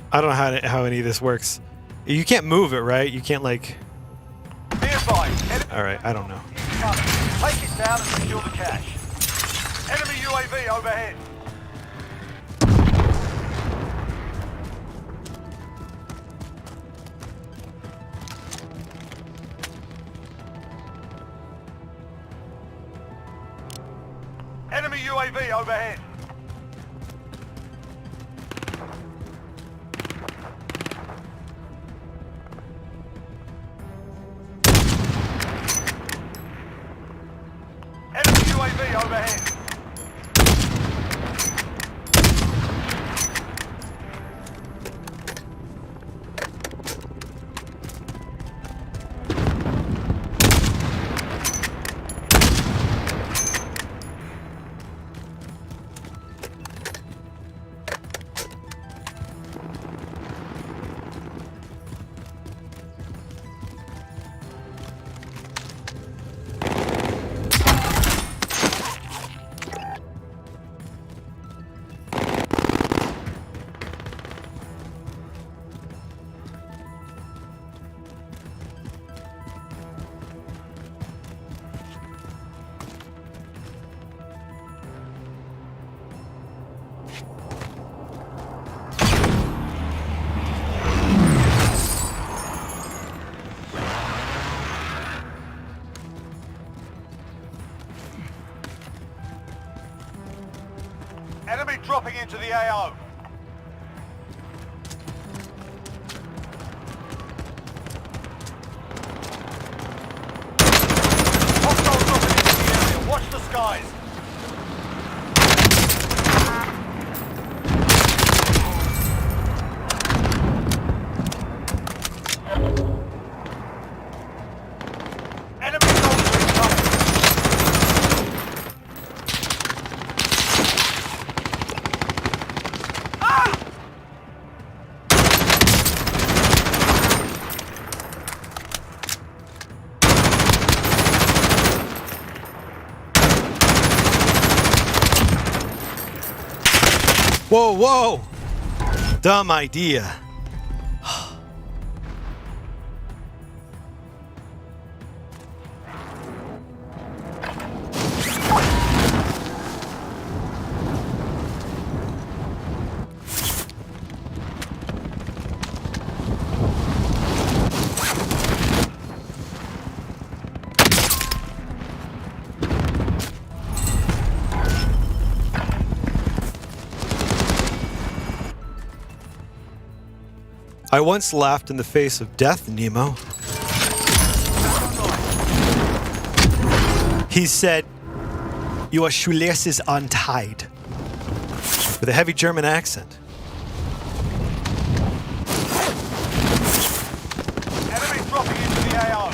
I don't know how any of this works. You can't move it, right? You can't like... Be advised. Alright, I don't know. Take it down and secure the cache. Enemy UAV overhead. Enemy UAV overhead. Enemy UAV overhead. Enemy dropping into the AO. Hostile dropping into the area. Watch the skies. Whoa, whoa! Dumb idea. I once laughed in the face of death, Nemo. He said, "Your shoelaces untied," with a heavy German accent. Enemy dropping into the AO.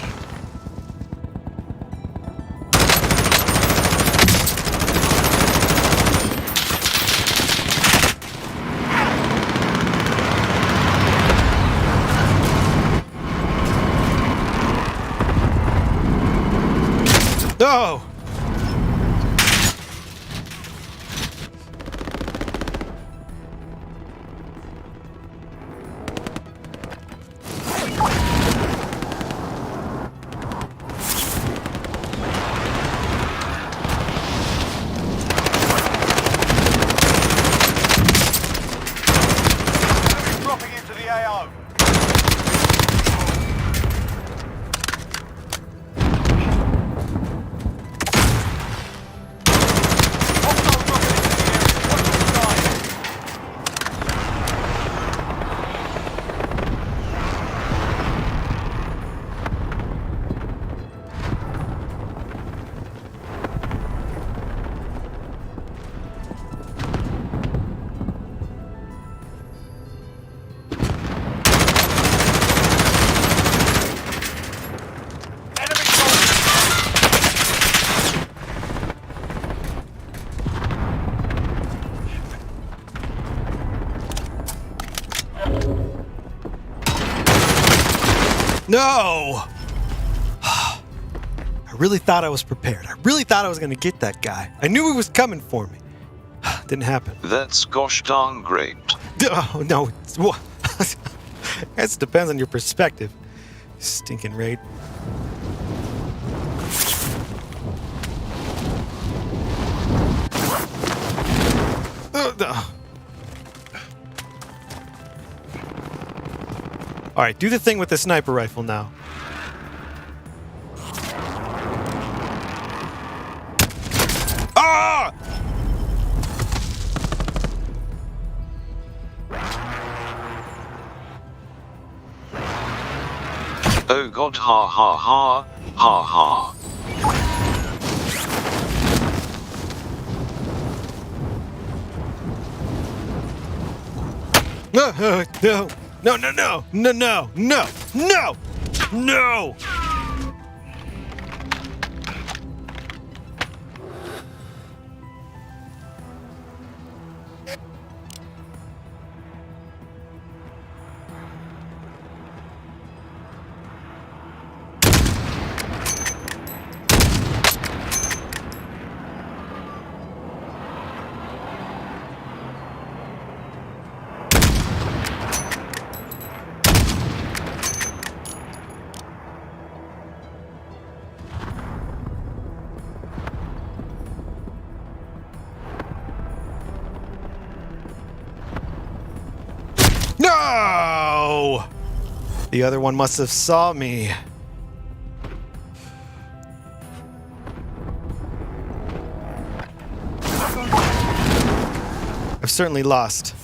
No! Enemy dropping into the AO. Hostile dropping into the area. Watch the sky. Enemy dropping. No! I really thought I was prepared. I really thought I was going to get that guy. I knew he was coming for me. Didn't happen. That's gosh darn great. Oh, no. That depends on your perspective. Stinking raid. All right, do the thing with the sniper rifle now. Ah! Oh god, ha ha ha, ha ha. No, no, no, no, no, no, no, no, no, no. No! The other one must have saw me. I've certainly lost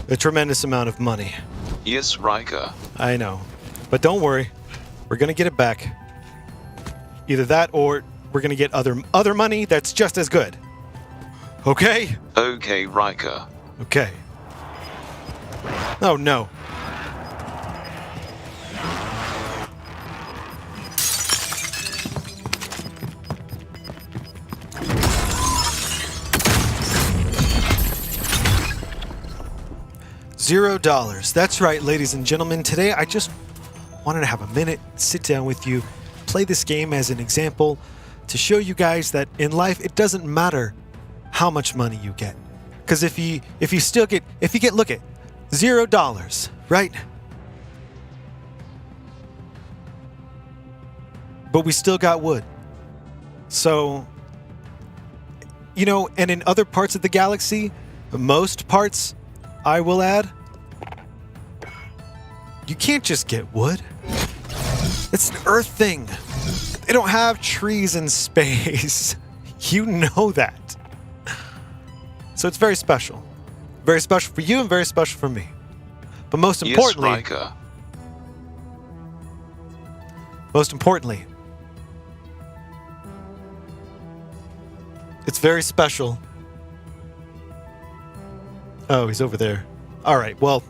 a tremendous amount of money. Yes, Ryker. I know. But don't worry. We're going to get it back. Either that or we're going to get other money that's just as good. Okay? Okay, Ryker. Okay. Oh, no. $0. That's right, ladies and gentlemen. Today, I just wanted to have a minute, sit down with you, play this game as an example to show you guys that in life, it doesn't matter how much money you get. Because if you get look at $0, right? But we still got wood. So, you know, and in other parts of the galaxy, most parts, I will add, you can't just get wood. It's an Earth thing. They don't have trees in space. You know that. So it's very special. Very special for you and very special for me. But most importantly, Yes, Ryker. most importantly, it's very special. Oh, he's over there. All right, well,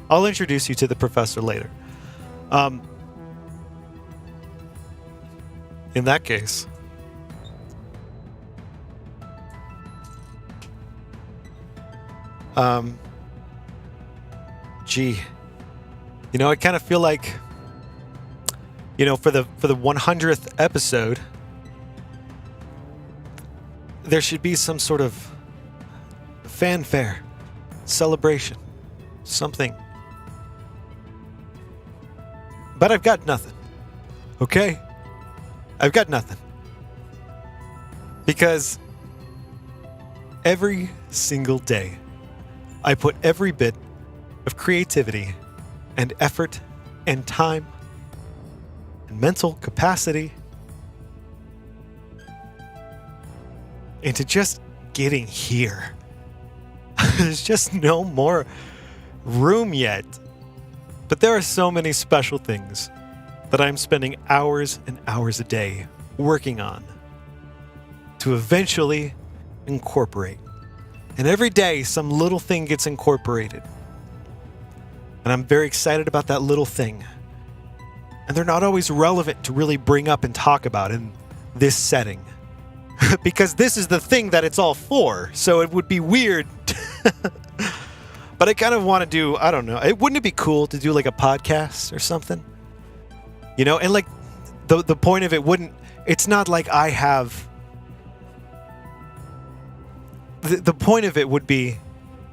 I'll introduce you to the professor later. In that case, gee, you know, I kind of feel like, you know, for the 100th episode, there should be some sort of fanfare, celebration, something. But I've got nothing. Okay? I've got nothing. Because every single day, I put every bit of creativity and effort and time and mental capacity into just getting here. There's just no more room yet. But there are so many special things that I'm spending hours and hours a day working on to eventually incorporate. And every day, some little thing gets incorporated. And I'm very excited about that little thing. And they're not always relevant to really bring up and talk about in this setting. Because this is the thing that it's all for. So it would be weird. But I kind of want to do, I don't know. Wouldn't it be cool to do like a podcast or something? You know, and like the point of it it's not like I have, the point of it would be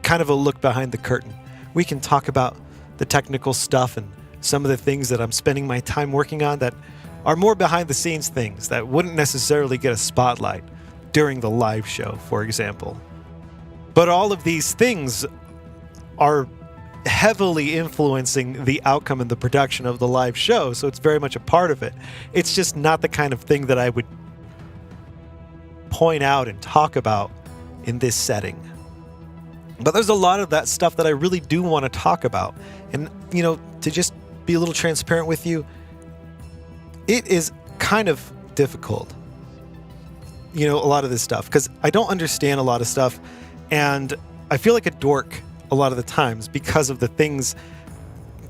kind of a look behind the curtain. We can talk about the technical stuff and some of the things that I'm spending my time working on that are more behind the scenes things that wouldn't necessarily get a spotlight during the live show, for example. But all of these things are heavily influencing the outcome and the production of the live show, so it's very much a part of it. It's just not the kind of thing that I would point out and talk about in this setting. But there's a lot of that stuff that I really do want to talk about. And, you know, to just be a little transparent with you, it is kind of difficult, you know, a lot of this stuff, because I don't understand a lot of stuff, and I feel like a dork a lot of the times because of the things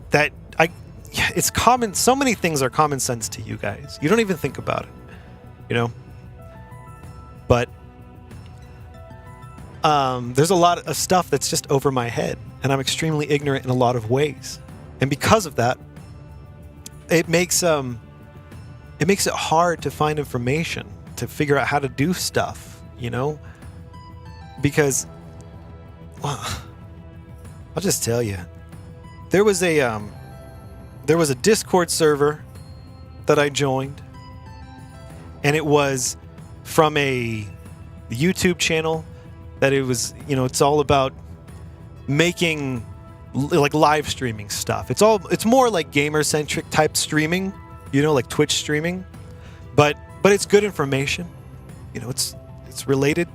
that it's common. So many things are common sense to you guys. You don't even think about it, you know? But there's a lot of stuff that's just over my head, and I'm extremely ignorant in a lot of ways. And because of that, it makes it hard to find information, to figure out how to do stuff, you know? Because, well, I'll just tell you, there was a Discord server that I joined, and it was from a YouTube channel that it was, you know, it's all about making like live streaming stuff. It's more like gamer centric type streaming, you know, like Twitch streaming, but it's good information, you know, it's related.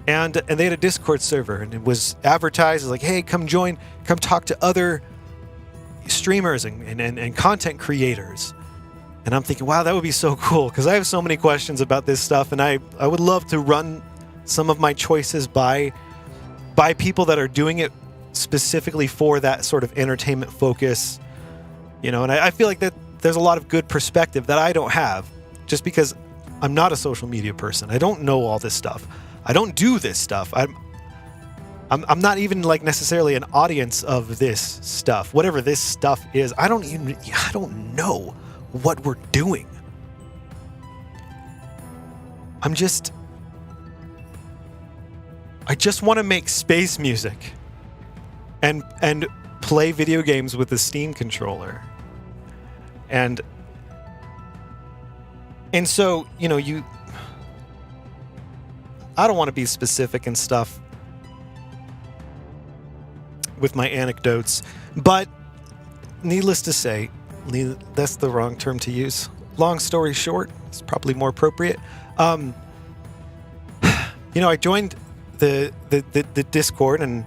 And they had a Discord server, and it was advertised as like, hey, come join, come talk to other streamers and content creators. And I'm thinking, wow, that would be so cool, because I have so many questions about this stuff, and I would love to run some of my choices by people that are doing it specifically for that sort of entertainment focus, you know. And I feel like that there's a lot of good perspective that I don't have, just because I'm not a social media person. I don't know all this stuff. I don't do this stuff. I'm not even like necessarily an audience of this stuff. Whatever this stuff is, I don't know what we're doing. I just want to make space music and play video games with the Steam controller. And so, you know, I don't want to be specific and stuff with my anecdotes, but needless to say, that's the wrong term to use. Long story short, it's probably more appropriate. You know, I joined the Discord and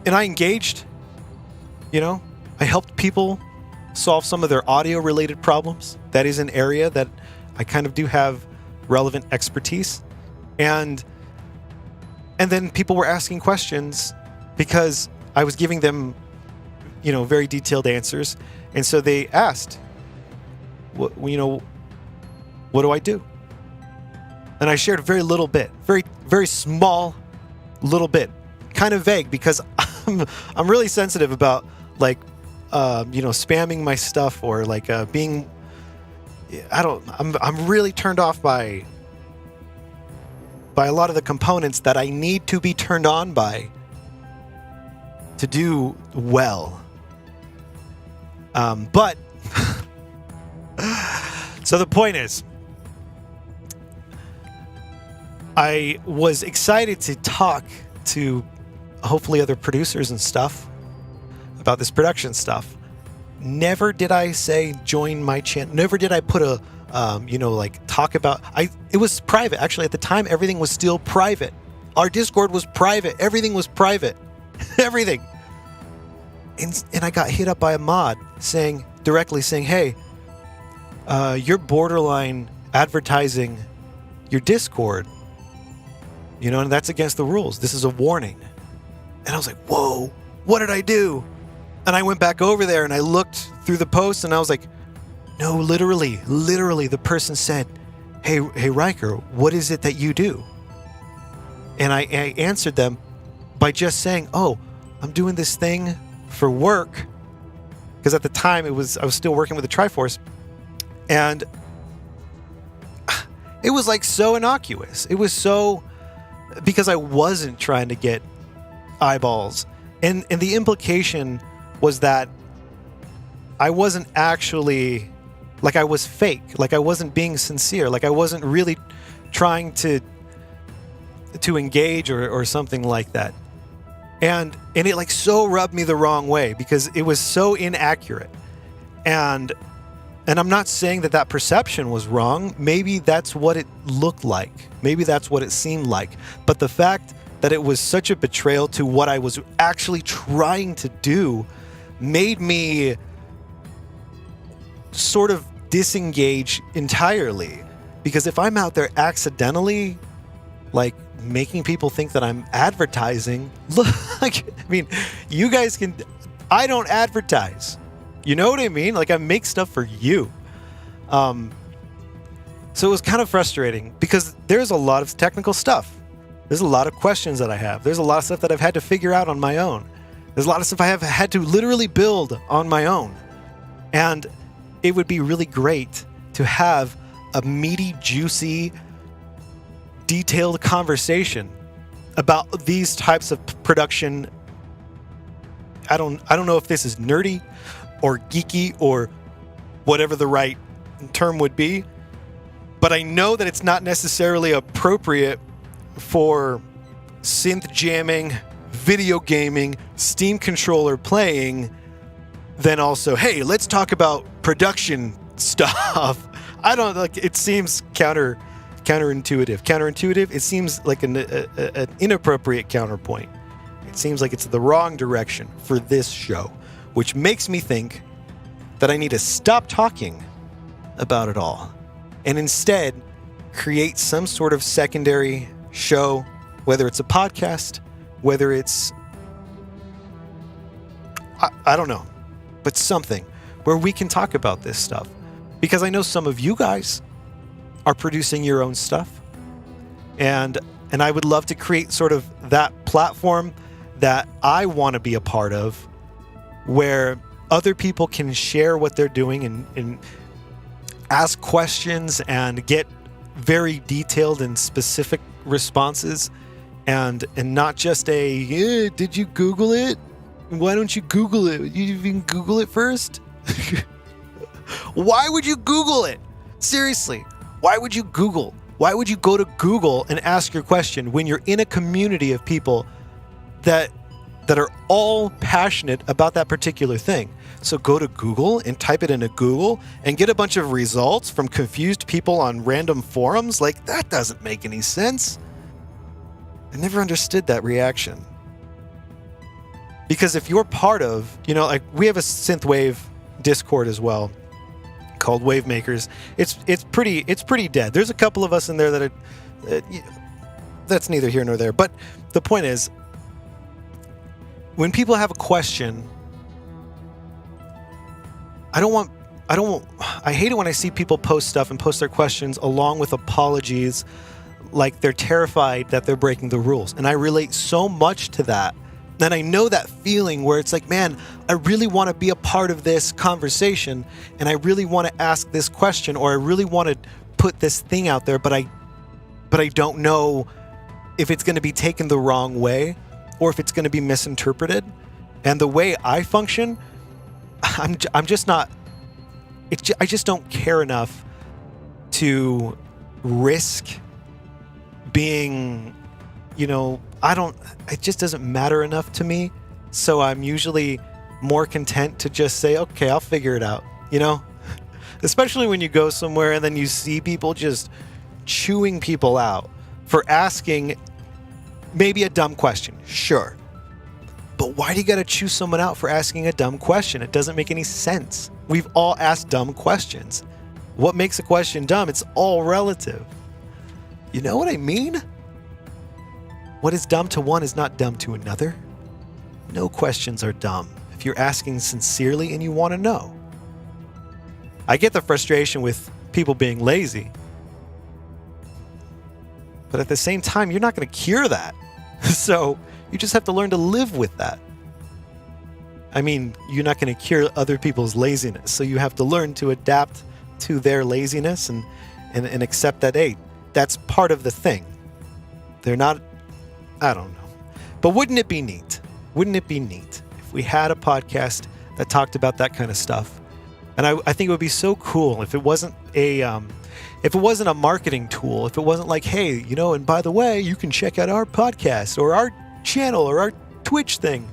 I engaged. You know, I helped people solve some of their audio related problems. That is an area that I kind of do have relevant expertise. And then people were asking questions because I was giving them, you know, very detailed answers. And so they asked, what do I do? And I shared a very little bit, very, very small little bit, kind of vague, because I'm really sensitive about like, spamming my stuff or like being, I'm really turned off by a lot of the components that I need to be turned on by to do well. But so the point is, I was excited to talk to hopefully other producers and stuff about this production stuff. Never did I say join my channel. Never did I put a talk about. It was private. Actually, at the time, everything was still private. Our Discord was private. Everything was private. Everything. And I got hit up by a mod directly saying, "Hey, you're borderline advertising your Discord. You know, and that's against the rules. This is a warning." And I was like, "Whoa, what did I do?" And I went back over there and I looked through the post and I was like, no, literally, the person said, hey, Ryker, what is it that you do? And I answered them by just saying, oh, I'm doing this thing for work. Because at the time I was still working with the Triforce. And it was like so innocuous. It was so, because I wasn't trying to get eyeballs. And the implication was that I wasn't actually, like I was fake, like I wasn't being sincere, like I wasn't really trying to engage or something like that. And it like so rubbed me the wrong way because it was so inaccurate. And I'm not saying that perception was wrong. Maybe that's what it looked like. Maybe that's what it seemed like. But the fact that it was such a betrayal to what I was actually trying to do made me sort of disengage entirely. Because if I'm out there accidentally, like, making people think that I'm advertising, look, like, I mean, you guys can, I don't advertise. You know what I mean? Like, I make stuff for you. So it was kind of frustrating because there's a lot of technical stuff. There's a lot of questions that I have. There's a lot of stuff that I've had to figure out on my own. There's a lot of stuff I have had to literally build on my own. And it would be really great to have a meaty, juicy, detailed conversation about these types of production. I don't know if this is nerdy or geeky or whatever the right term would be, but I know that it's not necessarily appropriate for synth jamming, video gaming, Steam controller playing, then also, hey, let's talk about production stuff. I don't like, it seems counterintuitive. It seems like an inappropriate counterpoint. It seems like it's the wrong direction for this show, which makes me think that I need to stop talking about it all and instead create some sort of secondary show, whether it's a podcast, whether it's, I don't know, but something where we can talk about this stuff. Because I know some of you guys are producing your own stuff. And I would love to create sort of that platform that I want to be a part of, where other people can share what they're doing and ask questions and get very detailed and specific responses and not just a did you Google it? Why don't you Google it? You even Google it first? Why would you Google it? Seriously, why would you Google? Why would you go to Google and ask your question when you're in a community of people that are all passionate about that particular thing? So go to Google and type it into Google and get a bunch of results from confused people on random forums? Like, that doesn't make any sense. I never understood that reaction. Because if you're part of, like we have a synthwave Discord as well called Wave Makers. It's pretty dead. There's a couple of us in there that are that's neither here nor there. But the point is, when people have a question, I hate it when I see people post stuff and post their questions along with apologies, like they're terrified that they're breaking the rules. And I relate so much to that. And I know that feeling where it's like, man, I really want to be a part of this conversation, and I really want to ask this question, or I really want to put this thing out there, but I don't know if it's going to be taken the wrong way or if it's going to be misinterpreted. And the way I function, I'm just not. I just don't care enough to risk being, it just doesn't matter enough to me. So I'm usually more content to just say, okay, I'll figure it out, especially when you go somewhere and then you see people just chewing people out for asking maybe a dumb question. Sure. But why do you got to chew someone out for asking a dumb question? It doesn't make any sense. We've all asked dumb questions. What makes a question dumb? It's all relative. You know what I mean? What is dumb to one is not dumb to another. No questions are dumb if you're asking sincerely and you want to know. I get the frustration with people being lazy. But at the same time, you're not going to cure that. So you just have to learn to live with that. I mean, you're not going to cure other people's laziness. So you have to learn to adapt to their laziness and accept that, hey, that's part of the thing. They're not, I don't know. But wouldn't it be neat? Wouldn't it be neat if we had a podcast that talked about that kind of stuff? And I think it would be so cool if it wasn't a marketing tool, if it wasn't like, hey, and by the way, you can check out our podcast or our channel or our Twitch thing.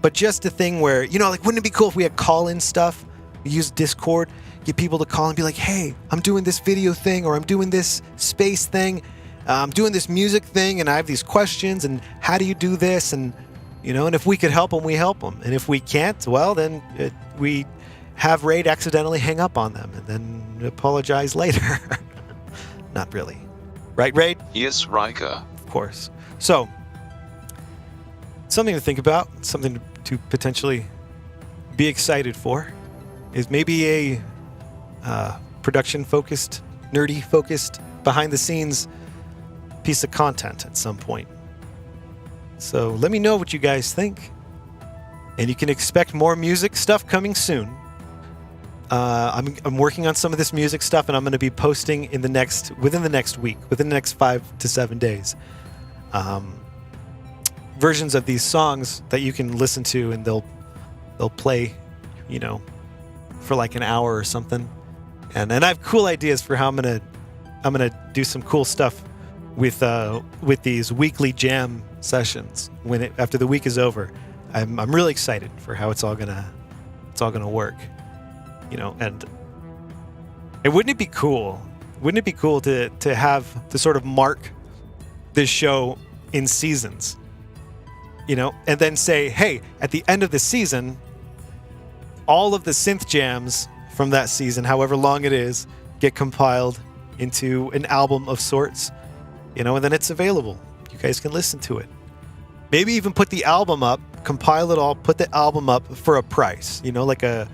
But just a thing where, like, wouldn't it be cool if we had call-in stuff? We use Discord, get people to call and be like, hey, I'm doing this video thing, or I'm doing this space thing, I'm doing this music thing, and I have these questions, and how do you do this? And, and if we could help them, we help them. And if we can't, well, then we have Raid accidentally hang up on them and then apologize later. Not really. Right, Raid? Yes, Ryker. Of course. So, something to think about, something to potentially be excited for, is maybe a production-focused, nerdy-focused, behind-the-scenes piece of content at some point. So let me know what you guys think. And you can expect more music stuff coming soon. I'm working on some of this music stuff, and I'm going to be posting within the next week, within the next 5 to 7 days. Versions of these songs that you can listen to, and they'll play, for like an hour or something. And I have cool ideas for how I'm gonna do some cool stuff with these weekly jam sessions after the week is over. I'm really excited for how it's all gonna work. And wouldn't it be cool? Wouldn't it be cool to have to sort of mark this show in seasons? And then say, hey, at the end of the season, all of the synth jams from that season, however long it is, get compiled into an album of sorts, and then it's available. You guys can listen to it. Maybe even put the album up, compile it all, put the album up for a price, like a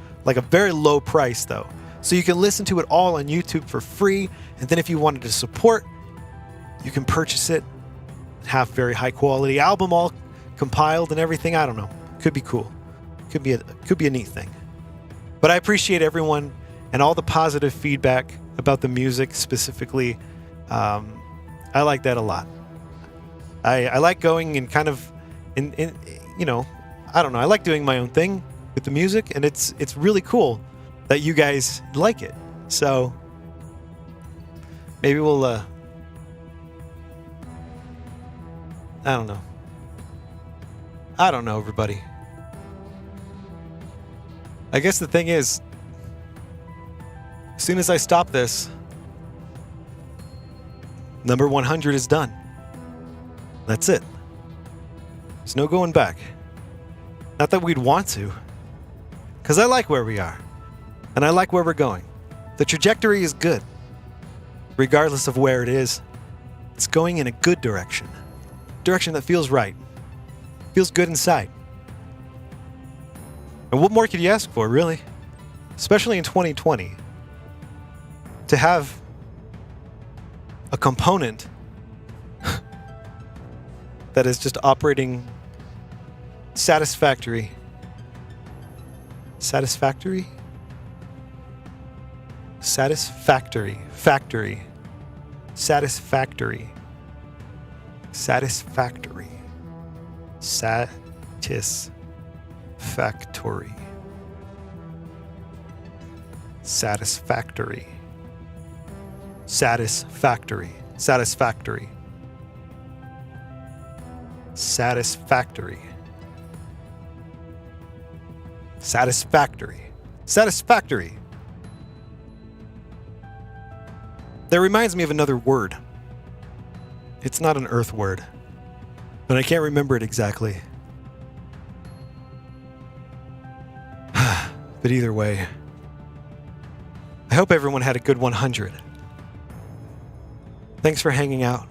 very low price though. So you can listen to it all on YouTube for free. And then if you wanted to support, you can purchase it, have very high quality album all compiled and everything. I don't know. Could be cool. Could be a neat thing. But I appreciate everyone and all the positive feedback about the music specifically. I like that a lot. I like going and kind of, you know, I don't know. I like doing my own thing with the music, and it's really cool that you guys like it. So maybe we'll, I don't know. I don't know, everybody. I guess the thing is, as soon as I stop this, number 100 is done. That's it. There's no going back. Not that we'd want to, because I like where we are, and I like where we're going. The trajectory is good. Regardless of where it is, it's going in a good direction. Direction that feels right. Feels good inside. And what more could you ask for, really? Especially in 2020. To have a component that is just operating satisfactory. Satisfactory? Satisfactory. Factory. Satisfactory. Satisfactory. Satisfactory. Satisfactory. Satisfactory. Satisfactory. Satisfactory. Satisfactory. Satisfactory. That reminds me of another word. It's not an Earth word, but I can't remember it exactly. But either way, I hope everyone had a good 100. Thanks for hanging out.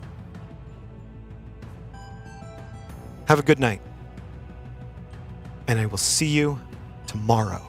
Have a good night. And I will see you tomorrow.